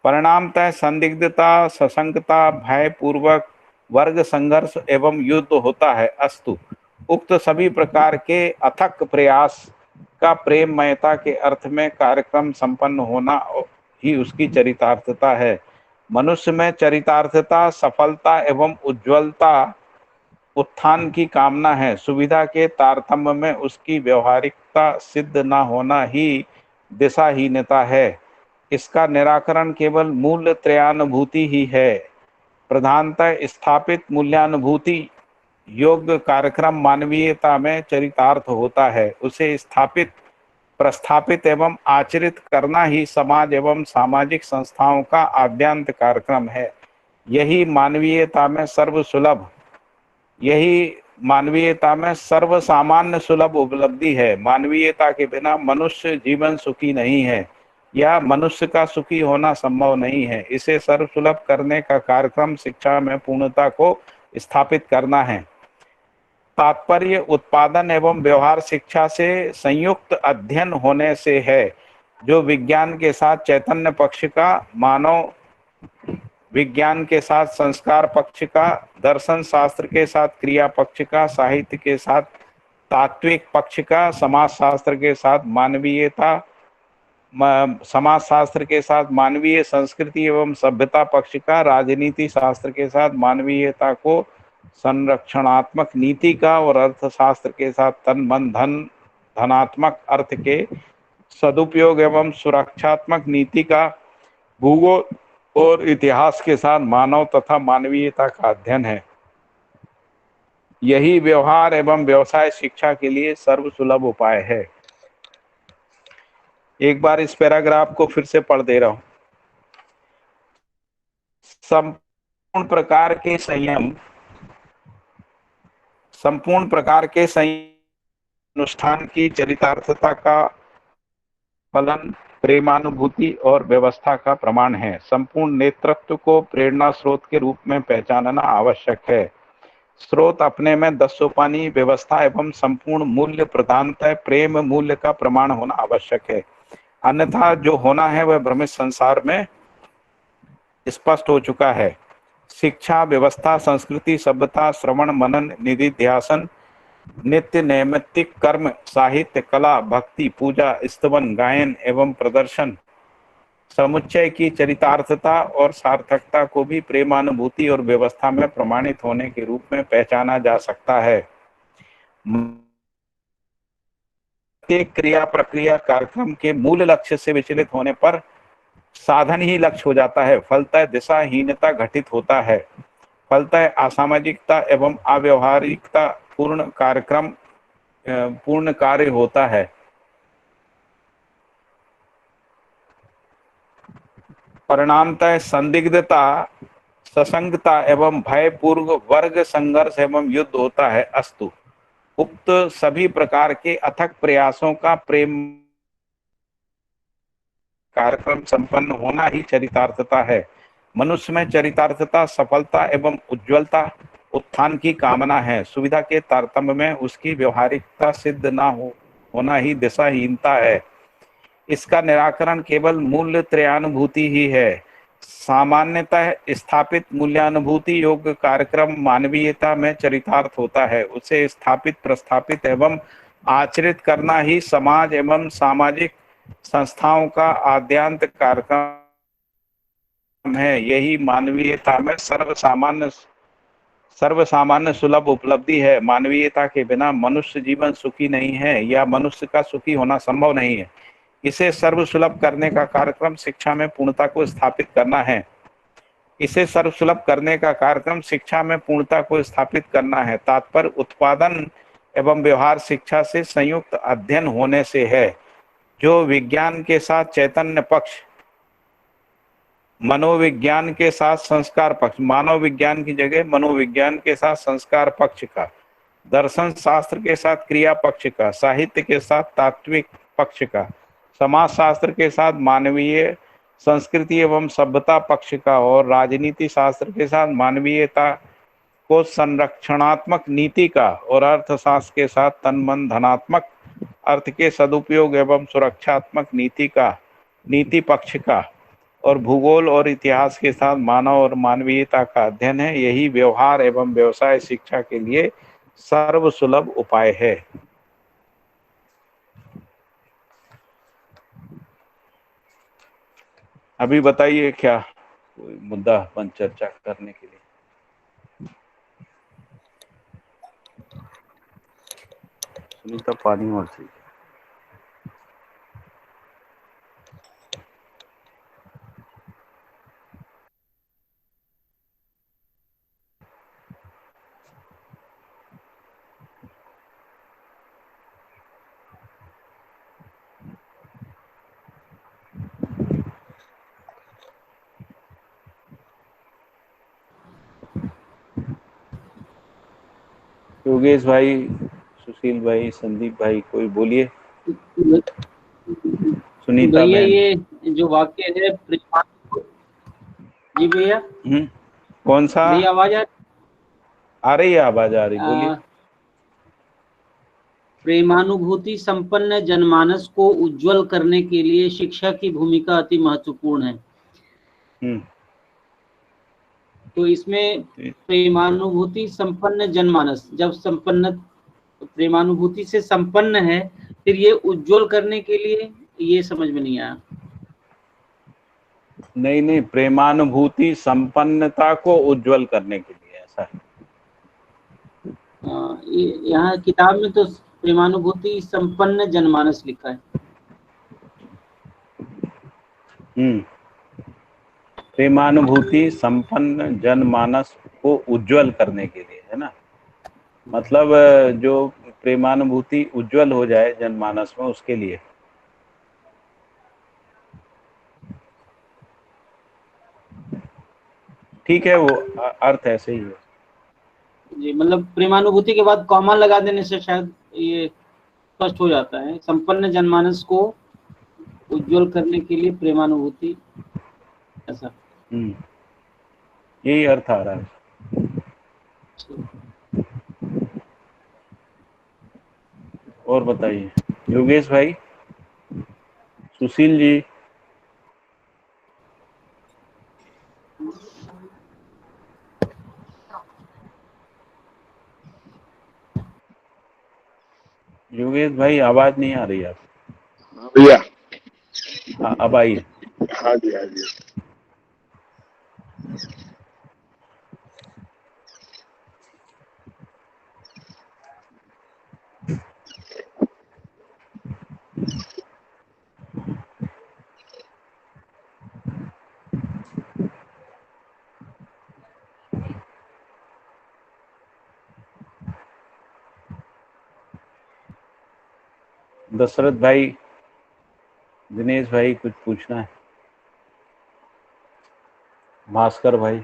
परिणामतः संदिग्धता, सशंकता, भयपूर्वक वर्ग संघर्ष एवं युद्ध होता है। अस्तु, उक्त सभी प्रकार के अथक प्रयास का प्रेममयता के अर्थ में कार्यक्रम संपन्न होना ही उसकी चरितार्थता है। मनुष्य में चरितार्थता, सफलता एवं उज्ज्वलता, उत्थान की कामना है। सुविधा के तारतम्य में उसकी व्यवहारिकता सिद्ध न होना ही दिशाहीनता है। इसका निराकरण केवल मूल्य त्रयानुभूति ही है। प्रधानतः स्थापित मूल्यानुभूति योग्य कार्यक्रम मानवीयता में चरितार्थ होता है। उसे स्थापित, प्रस्थापित एवं आचरित करना ही समाज एवं सामाजिक संस्थाओं का आद्यंत कार्यक्रम है। यही मानवीयता में सर्वसामान्य सुलभ उपलब्धि है। मानवीयता के बिना मनुष्य जीवन सुखी नहीं है, या मनुष्य का सुखी होना संभव नहीं है। इसे सर्वसुलभ करने का कार्यक्रम शिक्षा में पूर्णता को स्थापित करना है। तात्पर्य उत्पादन एवं व्यवहार शिक्षा से संयुक्त अध्ययन होने से है, जो विज्ञान के साथ चैतन्य पक्ष का, मानव विज्ञान के साथ संस्कार पक्ष का, दर्शन शास्त्र के साथ क्रिया पक्ष का, साहित्य के साथ तात्विक पक्ष का, समाजशास्त्र के साथ मानवीय संस्कृति एवं सभ्यता पक्ष का, राजनीति शास्त्र के साथ मानवीयता को संरक्षणात्मक नीति का, और अर्थशास्त्र के साथ तन मन धन धनात्मक अर्थ के सदुपयोग एवं सुरक्षात्मक नीति का, भूगोल और इतिहास के साथ मानव तथा मानवीयता का अध्ययन है। यही व्यवहार एवं व्यवसाय शिक्षा के लिए सर्वसुलभ उपाय है। एक बार इस पैराग्राफ को फिर से पढ़ दे रहा हूं। संपूर्ण प्रकार के संयम अनुष्ठान की चरितार्थता का फलन प्रेमानुभूति और व्यवस्था का प्रमाण है। संपूर्ण नेतृत्व को प्रेरणा स्रोत के रूप में पहचानना आवश्यक है। स्रोत अपने में 10 सोपानी व्यवस्था एवं संपूर्ण मूल्य प्रधानतः प्रेम मूल्य का प्रमाण होना आवश्यक है। अन्यथा जो होना है वह भ्रमित संसार में स्पष्ट हो चुका है। शिक्षा, व्यवस्था, संस्कृति, सभ्यता, श्रवण, मनन, निधिध्यासन, नित्य नैमित्तिक कर्म, साहित्य, कला, भक्ति, पूजा, स्तवन, गायन एवं प्रदर्शन समुच्चय की चरितार्थता और सार्थकता को भी प्रेमानुभूति और व्यवस्था में प्रमाणित होने के रूप में पहचाना जा सकता है। प्रत्येक क्रिया प्रक्रिया कार्यक्रम के मूल लक्ष्य से विचलित होने पर साधन ही लक्ष्य हो जाता है, फलतः दिशाहीनता घटित होता है, फलतः असामाजिकता एवं अव्यवहारिकता पूर्ण कार्य होता है। परिणामतः संदिग्धता, सशंकता एवं भयपूर्व वर्ग संघर्ष एवं युद्ध होता है। अस्तु, उक्त सभी प्रकार के अथक प्रयासों का प्रेम कार्यक्रम संपन्न होना ही चरितार्थता है। मनुष्य में चरितार्थता, सफलता एवं उज्ज्वलता, उत्थान की कामना है। सुविधा के तारतम्य में उसकी व्यवहारिकता सिद्ध न होना ही दिशाहीनता है। इसका निराकरण केवल मूल्य त्रयानुभूति ही है। सामान्यतः स्थापित मूल्यानुभूति योग्य कार्यक्रम मानवीयता में चरितार्थ होता है। उसे स्थापित, प्रस्थापित एवं आचरित करना ही समाज एवं सामाजिक संस्थाओं का आद्यंत कार्यक्रम है। यही मानवीयता में सर्वसामान्य सुलभ उपलब्धि है। मानवीयता के बिना मनुष्य जीवन सुखी नहीं है, या मनुष्य का सुखी होना संभव नहीं है। इसे सर्वसुलभ करने का कार्यक्रम शिक्षा में पूर्णता को स्थापित करना है। तात्पर्य उत्पादन एवं व्यवहार शिक्षा से संयुक्त अध्ययन होने से है, जो विज्ञान के साथ चैतन्य पक्ष मनोविज्ञान के साथ संस्कार पक्ष, मानव विज्ञान की जगह मनोविज्ञान के साथ संस्कार पक्ष का, दर्शन शास्त्र के साथ क्रिया पक्ष का, साहित्य के साथ तात्विक पक्ष का, समाज शास्त्र के साथ मानवीय संस्कृति एवं सभ्यता पक्ष का, और राजनीति शास्त्र के साथ मानवीयता को संरक्षणात्मक नीति का, और अर्थशास्त्र के साथ तन मन धनात्मक अर्थ के सदुपयोग एवं सुरक्षात्मक नीति का, नीति पक्ष का, और भूगोल और इतिहास के साथ मानव और मानवीयता का अध्ययन है। यही व्यवहार एवं व्यवसाय शिक्षा के लिए सर्वसुलभ उपाय है। अभी बताइए क्या कोई मुद्दा अपन चर्चा करने के लिए? सुनीता पानी और चाहिए। योगेश भाई, सुशील भाई, संदीप भाई, कोई बोलिए। सुनीता भैया बहन। ये जो वाक्य है जी भैया। कौन सा? भैया आवाज आ रही है? आवाज आ रही, बोलिए। प्रेमानुभूति संपन्न जनमानस को उज्जवल करने के लिए शिक्षा की भूमिका अति महत्वपूर्ण है। तो इसमें प्रेमानुभूति संपन्न जनमानस, जब संपन्न प्रेमानुभूति से संपन्न है, फिर ये उज्जवल करने के लिए, ये समझ में नहीं आया। नहीं, प्रेमानुभूति संपन्नता को उज्जवल करने के लिए, ऐसा है। यहाँ किताब में तो प्रेमानुभूति संपन्न जनमानस लिखा है। प्रेमानुभूति संपन्न जनमानस को उज्जवल करने के लिए, है ना? मतलब जो प्रेमानुभूति उज्जवल हो जाए जनमानस में, उसके लिए। ठीक है, वो अर्थ ऐसे ही है जी। मतलब प्रेमानुभूति के बाद कॉमा लगा देने से शायद ये स्पष्ट हो जाता है। संपन्न जनमानस को उज्जवल करने के लिए प्रेमानुभूति, ऐसा। यही अर्थ आ रहा है। और बताइए योगेश भाई, सुशील जी। योगेश भाई, आवाज नहीं आ रही आप। भैया। हाँ, अब आई। हाँ जी, हाँ जी। दशरथ भाई, दिनेश भाई, कुछ पूछना है? भास्कर भाई।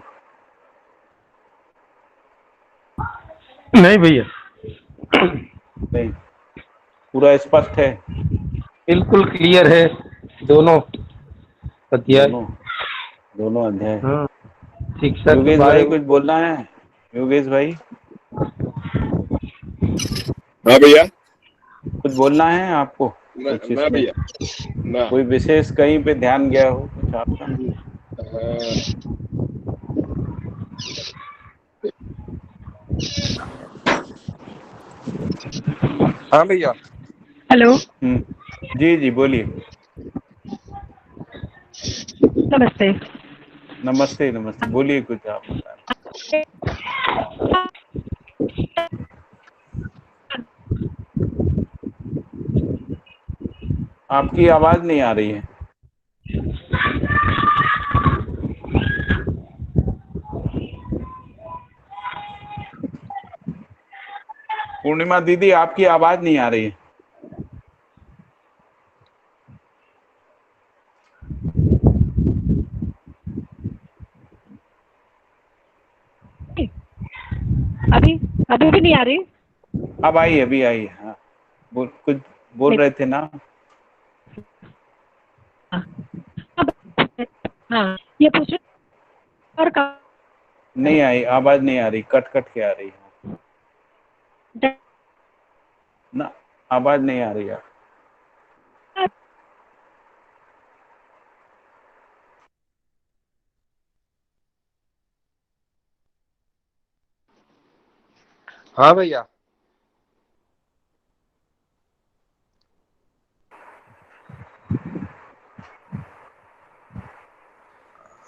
नहीं भैया, नहीं, पूरा स्पष्ट है, बिल्कुल क्लियर है दोनों अध्याय। दोनों अध्याय। शिक्षा योगेश भाई कुछ बोलना है? योगेश भाई, हाँ भैया, कुछ बोलना है आपको? ना भैया, ना। कोई विशेष कहीं पे ध्यान गया हो कुछ आपका? हाँ भैया। हेलो। जी जी, बोलिए। नमस्ते। नमस्ते नमस्ते, बोलिए कुछ आप बता। आपकी आवाज नहीं आ रही है। पूर्णिमा दीदी, आपकी आवाज नहीं आ रही है। अभी भी नहीं आ रही? अब आई, अभी आई। हाँ, कुछ बोल रहे थे ना। हाँ, ये पूछ और का नहीं आई, आवाज नहीं आ रही, कट कट के आ रही है ना, आवाज नहीं आ रही है। हाँ भैया।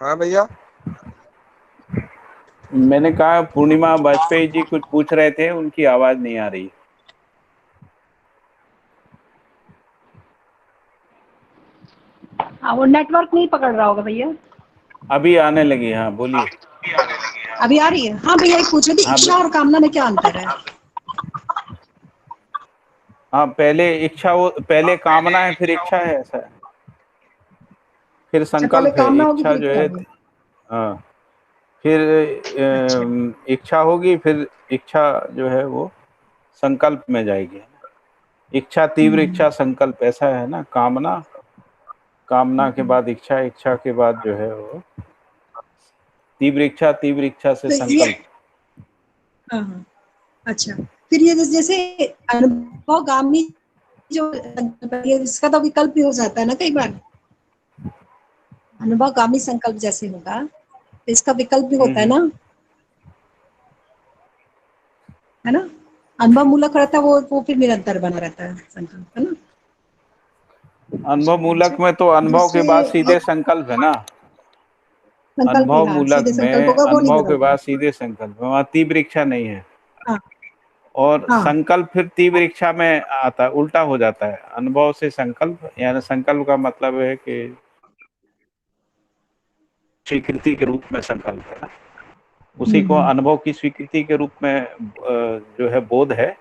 हाँ भैया। मैंने कहा पूर्णिमा वाजपेयी जी कुछ पूछ रहे थे, उनकी आवाज नहीं आ रही। हाँ, वो नेटवर्क नहीं पकड़ रहा होगा भैया। अभी आने लगी, हाँ बोलिए। अभी आ रही है? हाँ भैया, एक पूछ रही थी, हाँ, इच्छा और कामना में क्या अंतर है? हाँ, पहले इच्छा, वो पहले कामना है फिर इच्छा है, ऐसा है। फिर अच्छा, पहले संकल्प है, कामना होगी इच्छा फिर जो इच्छा है। होगी। हाँ, फिर अच्छा। इच्छा होगी, फिर इच्छा जो है वो संकल्प में जाएगी। इच्छा, तीव्र इच्छा, संकल्प, ऐसा है ना। कामना, कामना के बाद इच्छा, इच्छा के बाद जो है वो तीव्र इच्छा, तीव्र इच्छा से तो ये संकल्प। हाँ हाँ, अच्छा, फिर ये जैसे अनुभवगामी जो संकल्प है, इसका तो विकल्प भी हो जाता है ना कई बार। अनुभवगामी संकल्प जैसे होगा तो इसका विकल्प भी होता है ना, है ना। अनुभव मूलक रहता है वो फिर निरंतर बना रहता है संकल्प, है ना। अनुभव अच्छा, मूलक में तो अनुभव के दूसरे बाद सीधे संकल्प है ना। संकल्प ही, अनुभव हाँ, मूलक सीधे संकल्प में होगा, वो नहीं अनुभव के बदलता। बाद सीधे संकल्प, वहाँ तीव्र इच्छा नहीं है। हाँ और हाँ। संकल्प फिर तीव्र इच्छा में आता है, उल्टा हो जाता है। अनुभव से संकल्प, यानी संकल्प का मतलब है कि स्वीकृति के रूप में संकल्प है ना। उसी को अनुभव की स्वीकृति के रूप में जो है बोध है,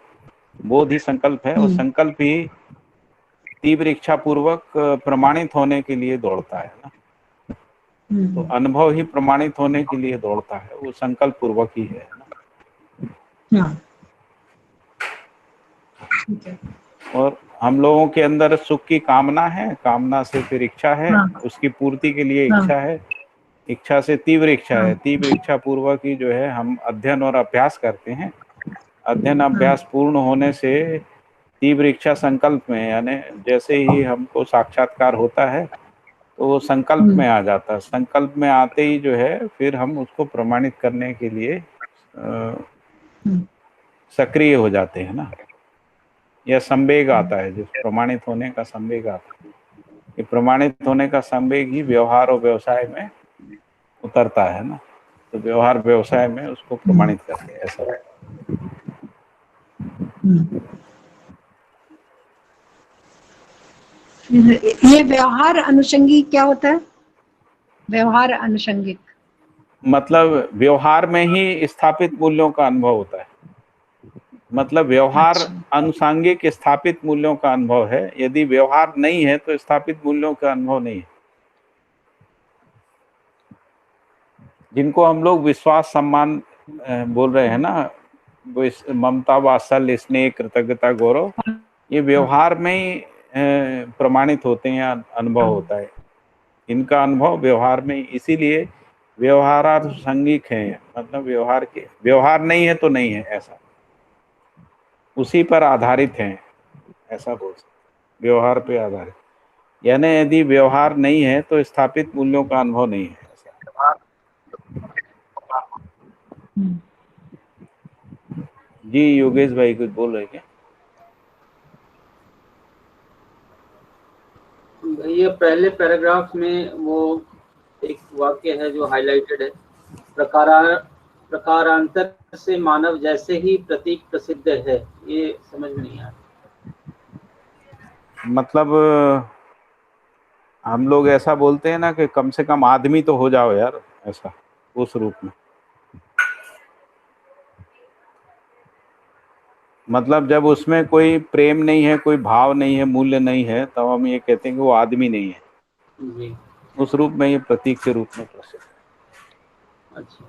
बोध ही संकल्प है। और संकल्प ही तीव्र इच्छा पूर्वक प्रमाणित होने के लिए दौड़ता है ना। तो अनुभव ही प्रमाणित होने के लिए दौड़ता है, वो संकल्प पूर्वक ही है ना। हाँ, ठीक है। और हम लोगों के अंदर सुख की कामना है, कामना से फिर इच्छा है, हाँ उसकी पूर्ति के लिए हाँ इच्छा है, इच्छा से तीव्र इच्छा हाँ है, तीव्र इच्छा पूर्वक ही जो है हम अध्ययन और अभ्यास करते हैं। अध्ययन अभ्यास पूर्ण होने से तीव्र इच्छा संकल्प में, यानी जैसे ही हमको साक्षात्कार होता है तो वो संकल्प में आ जाता है। संकल्प में आते ही जो है फिर हम उसको प्रमाणित करने के लिए सक्रिय हो जाते हैं ना। यह संवेग आता है, जो प्रमाणित होने का संवेग आता है। ये प्रमाणित होने का संवेग ही व्यवहार और व्यवसाय में उतरता है ना। तो व्यवहार व्यवसाय में उसको प्रमाणित करते हैं, ऐसा है। ये व्यवहार अनुषंगी क्या होता है? व्यवहार अनुषंगिक मतलब व्यवहार में ही स्थापित मूल्यों का अनुभव होता है। मतलब व्यवहार अनुषांगिक स्थापित मूल्यों का अनुभव है। यदि व्यवहार नहीं है तो स्थापित मूल्यों का अनुभव नहीं है। जिनको हम लोग विश्वास, सम्मान बोल रहे हैं ना, ममता, वात्सल्य, स्नेह, कृतज्ञता, गौरव, ये व्यवहार में ही प्रमाणित होते हैं, अनुभव होता है। इनका अनुभव व्यवहार में, इसीलिए व्यवहारानुषंगिक है। मतलब व्यवहार नहीं है तो नहीं है, ऐसा, उसी पर आधारित है, ऐसा बोल सकते। व्यवहार पे आधारित, यानी यदि व्यवहार नहीं है तो स्थापित मूल्यों का अनुभव नहीं है, ऐसा। जी योगेश भाई कुछ बोल रहे क्या? ये पहले पैराग्राफ में वो एक वाक्य है जो हाईलाइटेड है, प्रकारांतर से मानव जैसे ही प्रतीक प्रसिद्ध है। ये समझ में नहीं आ रहा। मतलब हम लोग ऐसा बोलते हैं ना कि कम से कम आदमी तो हो जाओ यार, ऐसा, उस रूप में। मतलब जब उसमें कोई प्रेम नहीं है, कोई भाव नहीं है, मूल्य नहीं है, तब हम ये कहते हैं कि वो आदमी नहीं है। जी, उस रूप में ये प्रतीक के रूप में प्रसिद्ध है। अच्छा।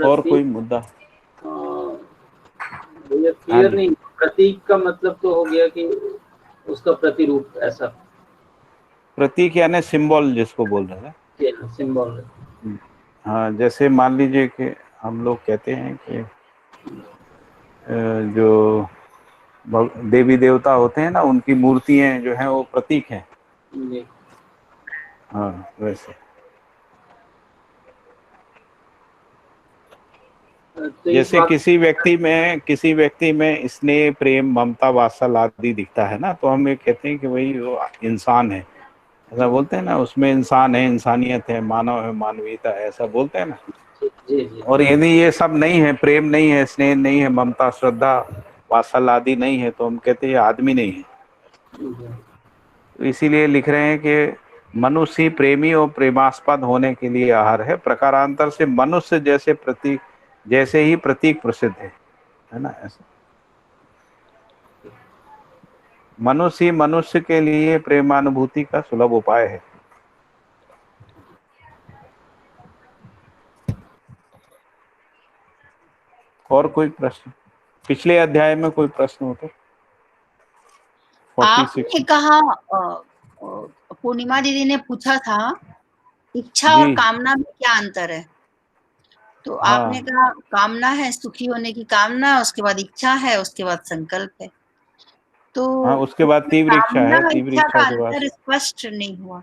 और कोई मुद्दा? भैया हाँ क्लियर जी। नहीं, प्रतीक का मतलब तो हो गया कि उसका प्रतिरूप ऐसा, प्रतीक यानी सिंबल जिसको बोल रहे हैं। सिंबल। हाँ, जैसे मान लीजिए कि हम लोग कहते हैं कि जो देवी देवता होते हैं ना, उनकी मूर्तियां जो हैं वो प्रतीक हैं। जी। हाँ, वैसे तो इस जैसे बात किसी व्यक्ति में स्नेह, प्रेम, ममता, वात्सल्य आदि दिखता है ना, तो हम ये कहते हैं कि भाई वो इंसान है, ऐसा बोलते हैं ना, उसमें इंसान है, इंसानियत है, मानव है, मानवीयता है, ऐसा बोलते हैं ना। जी जी और यदि ये सब नहीं है, प्रेम नहीं है, स्नेह नहीं है, ममता, श्रद्धा, वात्सल्य आदि नहीं है, तो हम कहते हैं ये आदमी नहीं है। जी। तो इसीलिए लिख रहे हैं कि मनुष्य ही प्रेमी और प्रेमास्पद होने के लिए आहार है। प्रकारांतर से मनुष्य जैसे ही प्रतीक प्रसिद्ध है ना, ऐसा। मनुष्य ही मनुष्य के लिए प्रेमानुभूति का सुलभ उपाय है। और कोई प्रश्न? पिछले अध्याय में कोई प्रश्न हो तो? 46 आपने कहा पूर्णिमा दीदी ने पूछा था इच्छा और जी। कामना में क्या अंतर है, तो आपने हाँ कहा कामना है सुखी होने की कामना, उसके बाद इच्छा है, उसके बाद संकल्प है। तो हाँ, उसके बाद उसमें तीव्र इच्छा है, कामना तीव्र इच्छा इच्छा का के बाद अंतर स्पष्ट नहीं हुआ।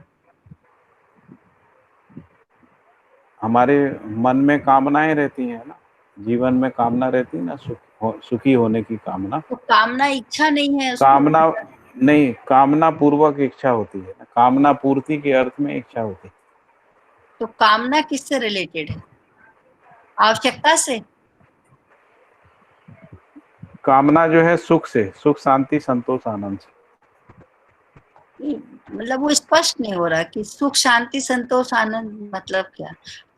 हमारे मन में कामनाएं रहती हैं ना, जीवन में कामना रहती है ना, सुखी होने की कामना। तो कामना इच्छा नहीं है उसको। कामना नहीं, कामना पूर्वक इच्छा होती है ना, कामना पूर्ति के अर्थ में इच्छा होती है। तो कामना किससे रिलेटेड है, आवश्यकता से? कामना जो है सुख से, सुख, शांति, संतोष, आनंद से। मतलब वो स्पष्ट नहीं हो रहा कि सुख शांति संतोष आनंद मतलब क्या।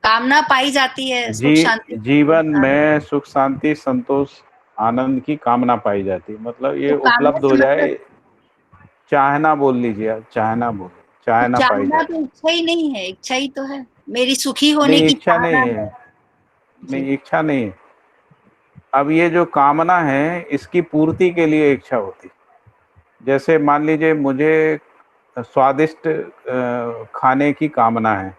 कामना पाई जाती है, सुख शांति जीवन संतोष आनंद। में सुख, शांति, संतोष, आनंद की कामना पाई जाती है, मतलब ये तो कामना उपलब्ध से हो जाए। मतलब चाहना बोल लीजिए आप, तो चाहना पाई चाहना जाए। तो इच्छा ही नहीं है, इच्छा ही तो है, मेरी सुखी होने नहीं, की इच्छा चाहना नहीं है। है। जी। नहीं, इच्छा नहीं है। अब ये जो कामना है, इसकी पूर्ति के लिए इच्छा होती है। जैसे मान लीजिए मुझे स्वादिष्ट खाने की कामना है,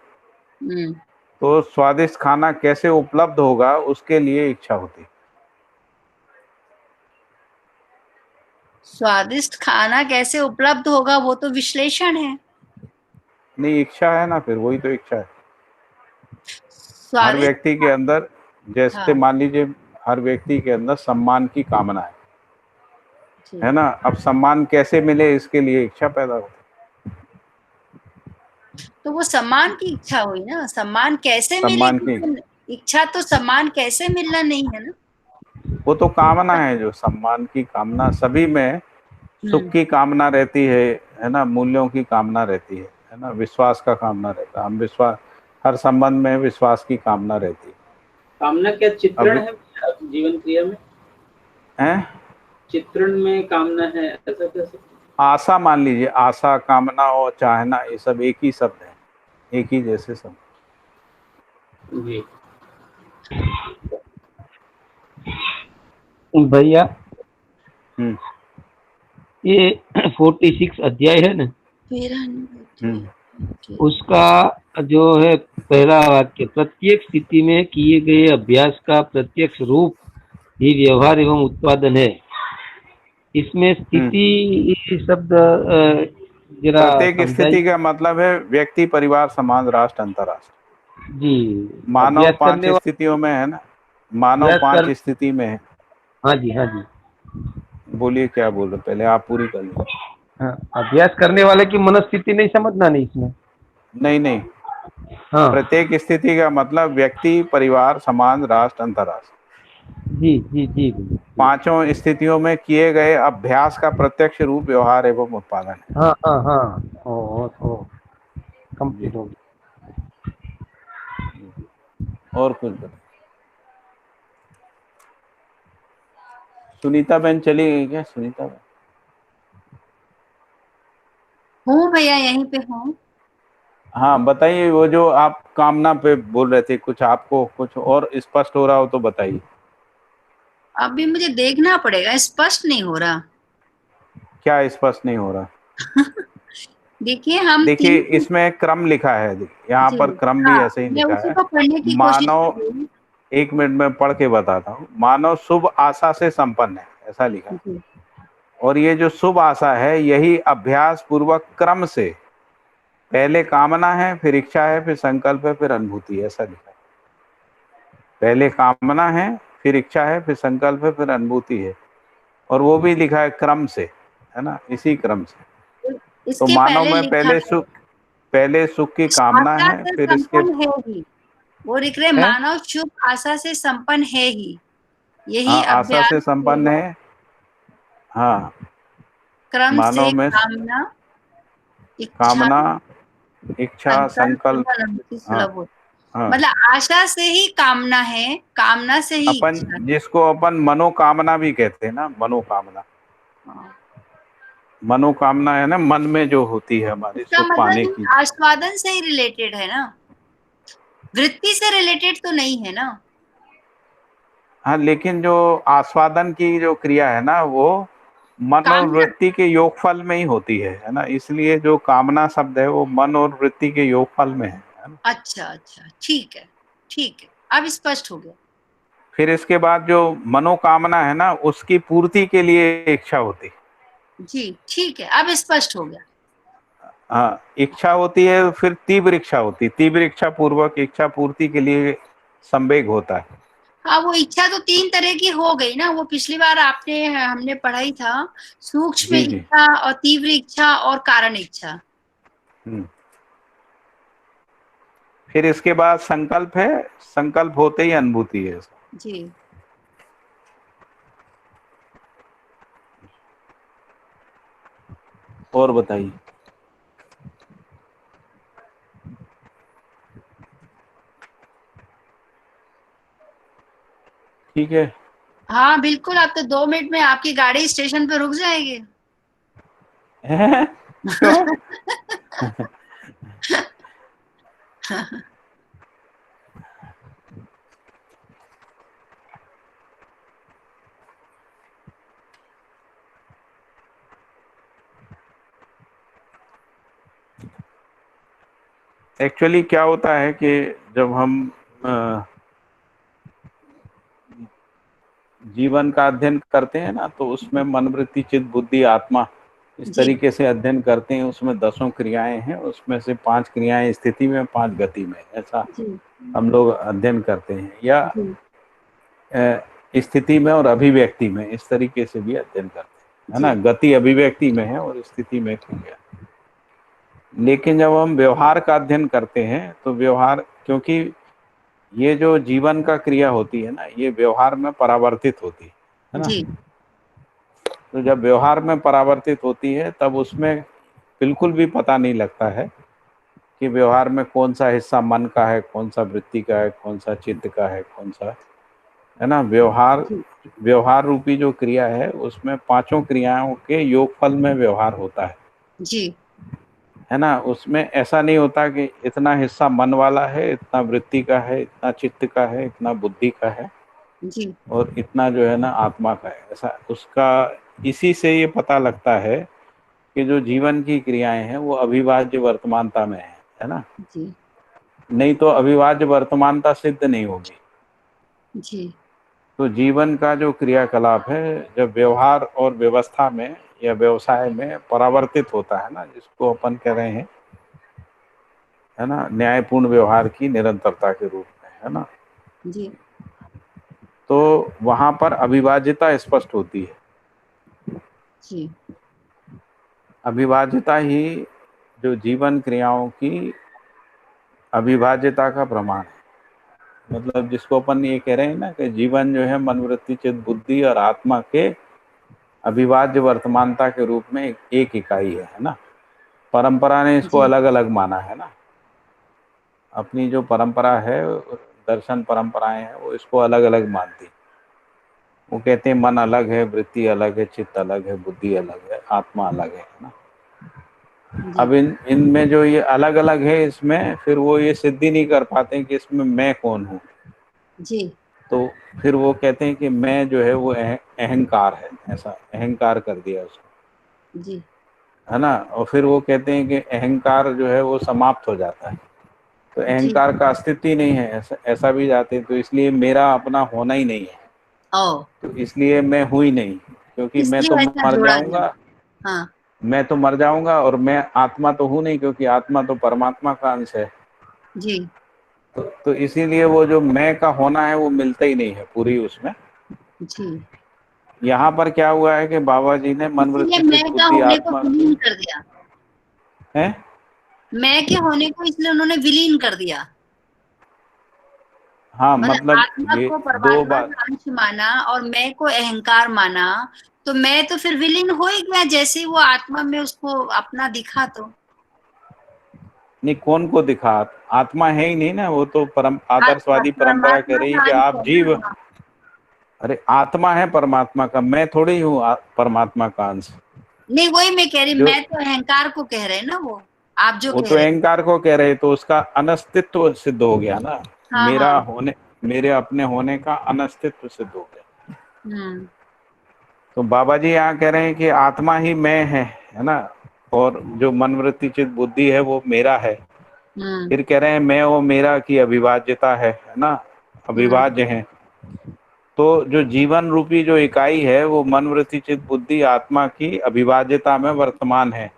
तो स्वादिष्ट खाना कैसे उपलब्ध होगा उसके लिए इच्छा होती है। स्वादिष्ट खाना कैसे उपलब्ध होगा वो तो विश्लेषण है। नहीं, इच्छा है ना, फिर वही तो इच्छा है। हर स्वादिष्ट। व्यक्ति के अंदर, जैसे हाँ मान लीजिए हर व्यक्ति के अंदर सम्मान की कामना जी। है ना। अब सम्मान कैसे मिले, इसके लिए इच्छा पैदा होती तो वो सम्मान की इच्छा हुई ना, सम्मान कैसे है। सम्मान मिलेगी की, तो इच्छा तो सम्मान कैसे मिलना नहीं है ना। वो तो कामना है, जो सम्मान की कामना सभी में, सुख की कामना रहती है ना, मूल्यों की कामना रहती है ना, विश्वास का कामना रहता है। हम विश्वास, हर संबंध में विश्वास की कामना रहती है। कामना क्या चित्रण अब है जीवन क्रिया में? है चित्रण में कामना है, ऐसा कैसे? आशा, मान लीजिए आशा, कामना और चाहना, ये सब एक ही शब्द है, एक ही जैसे शब्द। जी। भैया हम्म ये 46 अध्याय है ना, उसका जो है पहला वाक्य, प्रत्येक स्थिति में किए गए अभ्यास का प्रत्यक्ष रूप ही व्यवहार एवं उत्पादन है। इसमें स्थिति शब्द जरा प्रत्येक स्थिति समझाइए। का मतलब है व्यक्ति, परिवार, समाज, राष्ट्र, अंतरराष्ट्र। जी, मानव अभ्यास करने 5 वाला, स्थितियों में है ना, मानव अभ्यास 5 कर, स्थिति में है। हाँ जी हाँ जी। बोलिए क्या बोल रहे, पहले आप पूरी कर लीजिए। हाँ, अभ्यास करने वाले की मनस्थिति नहीं समझना नहीं इसमें। नहीं नहीं, हाँ प्रत्येक स्थिति का मतलब व्यक्ति, परिवार, समाज, राष्ट्र, अंतरराष्ट्र, जी जी जी। 5 स्थितियों में किए गए अभ्यास का प्रत्यक्ष रूप व्यवहार एवं उत्पादन है। हाँ हाँ हाँ, ओ जी, कंप्लीट हो गया। और कुछ बताइए। सुनीता बहन चली गई क्या? सुनीता बहन, हूँ भैया, यहीं पे हूँ। हाँ बताइए, वो जो आप कामना पे बोल रहे थे, कुछ आपको कुछ और स्पष्ट हो रहा हो तो बताइए। अभी मुझे देखना पड़ेगा, स्पष्ट नहीं हो रहा। क्या स्पष्ट नहीं हो रहा? देखिए हम देखिए, तीन। इसमें क्रम लिखा है, यहाँ जी पर क्रम भी हाँ, ऐसे ही मैं लिखा उसी है। को पढ़ने की कोशिश कर मानव, रही हूँ। 1 मिनट में पढ़ के बताता हूँ। मानव शुभ आशा से संपन्न है, ऐसा लिखा है। जी और ये जो शुभ आशा है, यही अभ्यास पूर्वक क्रम से पहले कामना है, फिर इच्छा है, फिर संकल्प है, फिर अनुभूति है, ऐसा लिखा है। पहले कामना है, फिर इच्छा है, फिर संकल्प है, फिर अनुभूति है। और वो भी लिखा है क्रम से, है ना, इसी क्रम से। तो इसके मानव पहले में लिखा है पहले सुख की कामना आशा है, से फिर इसके संपन्न है ही। वो लिख रहे है। मानव शुभ आशा से संपन्न है ही, यही हाँ, आशा अभ्यास से संपन्न पूर्वक है। हाँ, क्रम मानव से में कामना, इच्छा, कामना, इच्छा, संकल्प संकल्प। और अनुभूति हाँ सुलभ होती। हाँ, मतलब आशा से ही कामना है, कामना से ही अपन इच्छा है। जिसको अपन मनोकामना भी कहते हैं ना, मनोकामना। हाँ। मनोकामना है ना, मन में जो होती है हमारे इसका सुख मतलब पाने ये की। आस्वादन से ही रिलेटेड है ना, वृत्ति से रिलेटेड तो नहीं है ना। हाँ, लेकिन जो आस्वादन की जो क्रिया है ना, वो मन और कामना। वृत्ति के योगफल में ही होती है ना। इसलिए जो कामना शब्द है वो मन और वृत्ति के योगफल में है ना। अच्छा अच्छा, ठीक है ठीक है, अब स्पष्ट हो गया। फिर इसके बाद जो मनोकामना है ना, उसकी पूर्ति के लिए इच्छा होती है। जी ठीक है, अब स्पष्ट हो गया। हाँ, इच्छा होती है, फिर तीव्र इच्छा होती है। तीव्र इच्छा पूर्वक इच्छा पूर्ति के लिए संवेग होता है। हाँ, वो इच्छा तो तीन तरह की हो गई ना, वो पिछली बार आपने हमने पढ़ाई था, सूक्ष्म जी जी। इच्छा और तीव्र इच्छा और कारण इच्छा। हम्म। फिर इसके बाद संकल्प है। संकल्प होते ही अनुभूति है। जी और बताइए। ठीक है। हाँ बिल्कुल, अब तो 2 मिनट में आपकी गाड़ी स्टेशन पे रुक जाएगी। क्यों? एक्चुअली क्या होता है कि जब हम जीवन का अध्ययन करते हैं ना, तो उसमें मन, वृत्ति, चित्त, बुद्धि, आत्मा, इस जी तरीके से अध्ययन करते हैं। उसमें 10 क्रियाएं हैं, उसमें से 5 क्रियाएं स्थिति में, 5 गति में, ऐसा जी हम लोग अध्ययन करते हैं। या जी स्थिति में और अभिव्यक्ति में, इस तरीके से भी अध्ययन करते हैं, है ना। जी गति अभिव्यक्ति में है और स्थिति में क्रिया। लेकिन जब हम व्यवहार का अध्ययन करते हैं, तो व्यवहार, क्योंकि ये जो जीवन का क्रिया होती है ना, ये व्यवहार में परावर्तित होती है ना। जी तो जब व्यवहार में परावर्तित होती है, तब उसमें बिल्कुल भी पता नहीं लगता है कि व्यवहार में कौन सा हिस्सा मन का है, कौन सा वृत्ति का है, कौन सा चित्त का है, कौन सा, है ना। व्यवहार रूपी जो क्रिया है, उसमें 5 क्रियाओं के योगफल में व्यवहार होता जी है ना। उसमें ऐसा नहीं होता कि इतना हिस्सा मन वाला है, इतना वृत्ति का है, इतना चित्त का है, इतना बुद्धि का है, जी और इतना जो है ना आत्मा का है, ऐसा उसका। इसी से ये पता लगता है कि जो जीवन की क्रियाएं हैं वो अविभाज्य वर्तमानता में है ना। जी नहीं तो अविभाज्य वर्तमानता सिद्ध नहीं होगी। जी तो जीवन का जो क्रियाकलाप है, जब व्यवहार और व्यवस्था में या व्यवसाय में परावर्तित होता है ना, जिसको अपन कह रहे हैं, है ना, न्यायपूर्ण व्यवहार की निरंतरता के रूप में, है ना, जी तो वहां पर अविभाज्यता स्पष्ट होती है। जी अविभाज्यता ही जो जीवन क्रियाओं की अविभाज्यता का प्रमाण है। मतलब जिसको अपन ये कह रहे हैं ना कि जीवन जो है मन, वृत्ति, चित्त, बुद्धि और आत्मा के अविभाज्य वर्तमानता के रूप में एक इकाई है ना। परंपरा ने इसको जी अलग अलग माना है ना। अपनी जो परंपरा है, दर्शन परंपराएं हैं, वो इसको अलग अलग मानती। वो कहते हैं मन अलग है, वृत्ति अलग है, चित्त अलग है, बुद्धि अलग है, आत्मा अलग है ना। जी अब इनमें जो ये अलग अलग है, इसमें फिर वो ये सिद्धि नहीं कर पाते कि इसमें मैं कौन हूँ। जी तो फिर वो कहते हैं कि मैं जो है वो अहंकार है, ऐसा अहंकार कर दिया उसको, जी है ना। और फिर वो कहते हैं कि अहंकार जो है वो समाप्त हो जाता है, तो जी अहंकार का अस्तित्व ही नहीं है, ऐसा भी जाते हैं। तो इसलिए मेरा अपना होना ही नहीं है, ओ तो इसलिए मैं हूँ ही नहीं, क्योंकि मैं तो इसलिए ऐसा मर जोड़ा गया। जाऊंगा। हाँ मैं तो मर जाऊंगा और मैं आत्मा तो हूँ नहीं, क्योंकि आत्मा तो परमात्मा का अंश है। जी तो इसीलिए वो जो मैं का होना है वो मिलता ही नहीं है पूरी उसमें। जी, यहाँ पर क्या हुआ है कि बाबा जी ने मन इसलिए वृत्ति मैं चित्त का बुद्धि होने को आत्मा विलीन कर दिया। है। मैं के होने को इसलिए उन्होंने विलीन कर दिया। हाँ, मतलब मतलब आत्मा ये को दो परमात्मा बात। का अंश माना और मैं को अहंकार माना, तो मैं तो फिर विलीन हो ही गया जैसे ही वो आत्मा में उसको अपना दिखा। तो नहीं, कौन को दिखा? आत्मा है ही नहीं ना, वो तो अच्छा, आदर्शवादी परंपरा कह परमात्मा रही है का कि अंश आप है जीव। ना। अरे आत्मा है परमात्मा का, मैं थोड़ी हूँ परमात्मा का अंश। नहीं वही मैं कह रही, जो मैं तो अहंकार को कह रहे हैं ना, वो आप जो वो कह तो रहे हैं। अहंकार को कह रहे, तो उसका अनस्तित्व सिद्ध हो गया ना। हाँ हाँ। मेरा होने, मेरे अपने होने का अनस्तित्व सिद्ध हो गया। हम्म तो बाबा जी यहाँ कह रहे हैं कि आत्मा ही मैं है ना, और जो मन वृत्ति चित्त बुद्धि है वो मेरा है। हम्म फिर कह रहे हैं मैं वो मेरा की अविभाज्यता है ना, हम्म अविभाज्य है। तो जो जीवन रूपी जो इकाई है वो मन वृत्ति चित्त बुद्धि आत्मा की अविभाज्यता में वर्तमान है,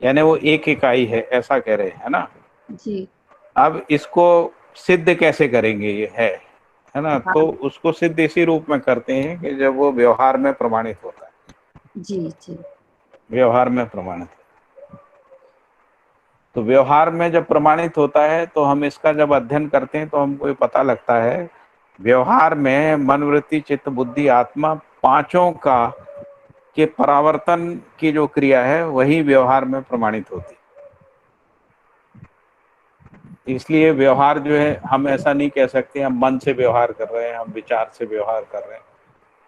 यानी वो एक इकाई है, ऐसा कह रहे हैं ना। जी अब इसको सिद्ध कैसे करेंगे, ये है ना। हाँ तो उसको सिद्ध इसी रूप में करते हैं कि जब वो व्यवहार में प्रमाणित होता है, जी जी व्यवहार में प्रमाणित। तो व्यवहार में जब प्रमाणित होता है तो हम इसका जब अध्ययन करते हैं तो हमको ये पता लगता है व्यवहार में मन वृत्ति चित्त बुद्धि आत्मा पांचों का के परावर्तन की जो क्रिया है वही व्यवहार में प्रमाणित होती है। इसलिए व्यवहार जो है, हम ऐसा नहीं कह सकते हम मन से व्यवहार कर रहे हैं, हम विचार से व्यवहार कर रहे हैं,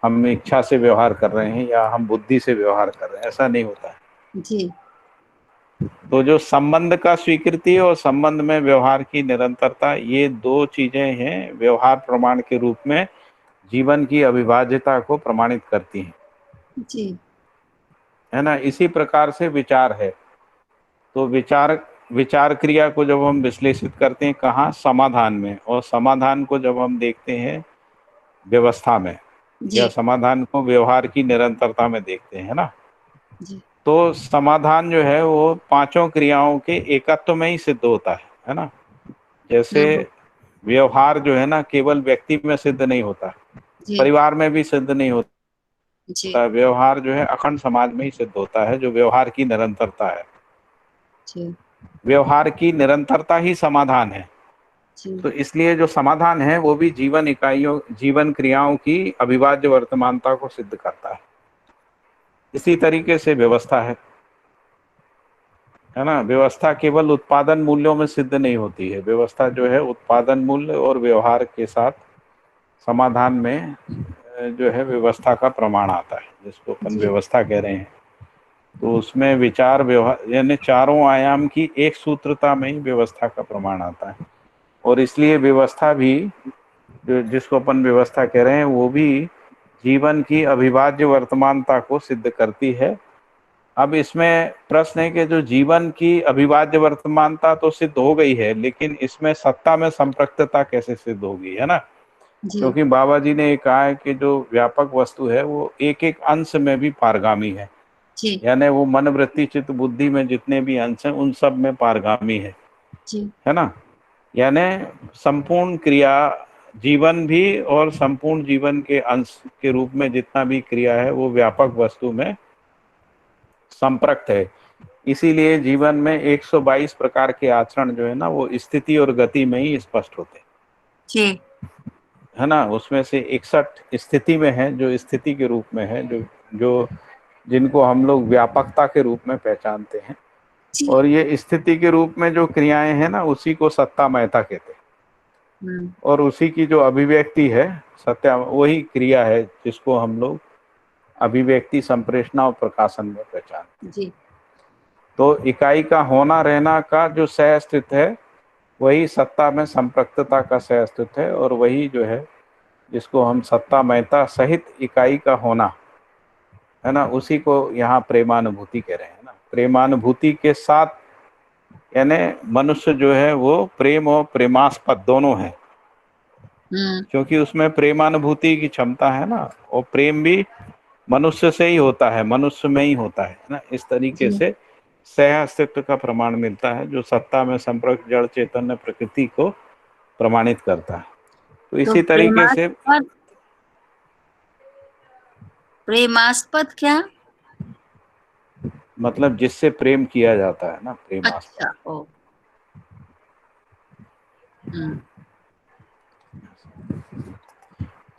हम इच्छा से व्यवहार कर रहे हैं, या हम बुद्धि से व्यवहार कर रहे हैं, ऐसा नहीं होता है। जी तो जो संबंध का स्वीकृति और संबंध में व्यवहार की निरंतरता, ये दो चीजें हैं व्यवहार प्रमाण के रूप में जीवन की अविभाज्यता को प्रमाणित करती हैं, जी है ना। इसी प्रकार से विचार है। तो विचार क्रिया को जब हम विश्लेषित करते हैं कहाँ, समाधान में, और समाधान को जब हम देखते हैं व्यवस्था में, या जी समाधान को व्यवहार की निरंतरता में देखते हैं, है ना। जी तो समाधान जो है वो पांचों क्रियाओं के एकत्व में ही सिद्ध होता है ना। जैसे हम्म व्यवहार जो है ना केवल व्यक्ति में सिद्ध नहीं होता, जी परिवार में भी सिद्ध नहीं जी होता, व्यवहार जो है अखंड समाज में ही सिद्ध होता है, जो व्यवहार की निरंतरता है। जी व्यवहार की निरंतरता ही समाधान है। जी तो इसलिए जो समाधान है वो भी जीवन इकाइयों, जीवन क्रियाओं की अविभाज्य वर्तमानता को सिद्ध करता है। इसी तरीके से व्यवस्था है ना। व्यवस्था केवल उत्पादन मूल्यों में सिद्ध नहीं होती है, व्यवस्था जो है उत्पादन मूल्य और व्यवहार के साथ समाधान में जो है व्यवस्था का प्रमाण आता है, जिसको अपन जी व्यवस्था कह रहे हैं। तो उसमें विचार व्यवहार यानी चारों आयाम की एक सूत्रता में ही व्यवस्था का प्रमाण आता है। और इसलिए व्यवस्था भी जो जिसको अपन व्यवस्था कह रहे हैं वो भी जीवन की अविभाज्य वर्तमानता को सिद्ध करती है। अब इसमें प्रश्न है कि जो जीवन की अविभाज्य वर्तमानता तो सिद्ध हो गई है, लेकिन इसमें सत्ता में संपृक्तता कैसे सिद्ध होगी, है ना। जी क्योंकि बाबा जी ने कहा है कि जो व्यापक वस्तु है वो एक एक अंश में भी पारगामी है, जी यानी वो मन वृत्ति चित्त बुद्धि में जितने भी अंश हैं उन सब में पारगामी जी है ना। यानी संपूर्ण क्रिया जीवन भी और संपूर्ण जीवन के अंश के रूप में जितना भी क्रिया है वो व्यापक वस्तु में संप्रक्त है। इसीलिए जीवन में 122 प्रकार के आचरण जो है ना वो स्थिति और गति में ही स्पष्ट होते हैं, जी है ना। उसमें से 61 स्थिति में है, जो स्थिति के रूप में है, जो जिनको हम लोग व्यापकता के रूप में पहचानते हैं। जी और ये स्थिति के रूप में जो क्रियाएं हैं ना उसी को सत्तामयता कहते हैं, और उसी की जो अभिव्यक्ति है सत्या, वही क्रिया है जिसको हम लोग अभिव्यक्ति संप्रेषणा और प्रकाशन में पहचानते हैं। जी तो इकाई का होना रहना का जो सह अस्तित्व है वही सत्ता में संपृक्तता का सह अस्तित्व है, और वही जो है जिसको हम सत्तामयता सहित इकाई का होना है ना, उसी को यहाँ प्रेमानुभूति कह रहे हैं ना। प्रेमानुभूति के साथ यानी मनुष्य जो है वो प्रेम और प्रेमास्पद दोनों है, क्योंकि उसमें प्रेमानुभूति की क्षमता है ना, और प्रेम भी मनुष्य से ही होता है, मनुष्य में ही होता है ना। इस तरीके से सह अस्तित्व का प्रमाण मिलता है जो सत्ता में संपर्क जड़ चैतन्य प्रकृति को प्रमाणित करता है। तो इसी तरीके से प्रेमास्पद क्या मतलब जिससे प्रेम किया जाता है ना, प्रेमास्पद। अच्छा ओ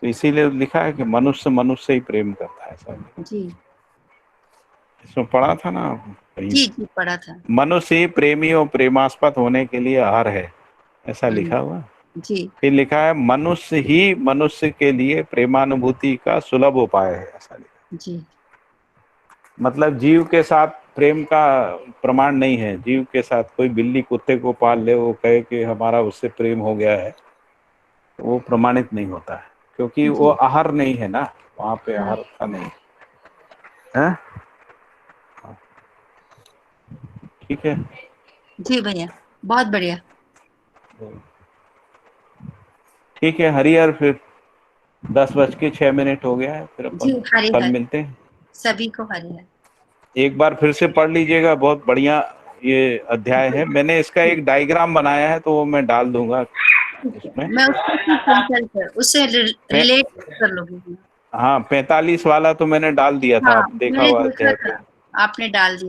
तो इसीलिए लिखा है कि मनुष्य मनुष्य से ही प्रेम करता है, ऐसा जी इसमें पढ़ा था ना कहीं। जी जी पढ़ा था। मनुष्य ही प्रेमी और प्रेमास्पद होने के लिए आहार है, ऐसा लिखा हुआ। जी फिर लिखा है मनुष्य ही मनुष्य के लिए प्रेमानुभूति का सुलभ उपाय है, ऐसा लिखा। जी मतलब जीव के साथ प्रेम का प्रमाण नहीं है। जीव के साथ कोई बिल्ली कुत्ते को पाल ले, वो कहे कि हमारा उससे प्रेम हो गया है, तो वो प्रमाणित नहीं होता है, क्योंकि वो आहार नहीं है ना, वहां पे आहार का नहीं है। ठीक है जी भैया, बहुत बढ़िया। ठीक है हरिहर, फिर 10:06 हो गया है, फिर जी अपन हरि कल हर मिलते हैं। सभी को हरि हर। एक बार फिर से पढ़ लीजिएगा, बहुत बढ़िया ये अध्याय है। मैंने इसका एक डायग्राम बनाया है, तो वो मैं डाल दूंगा इसमें। मैं उससे रिलेट कर लूंगी। हाँ 45 वाला तो मैंने डाल दिया था, हाँ आप देखा मैंने हुआ देखा अध्याय था, पे। आपने डाल दिया।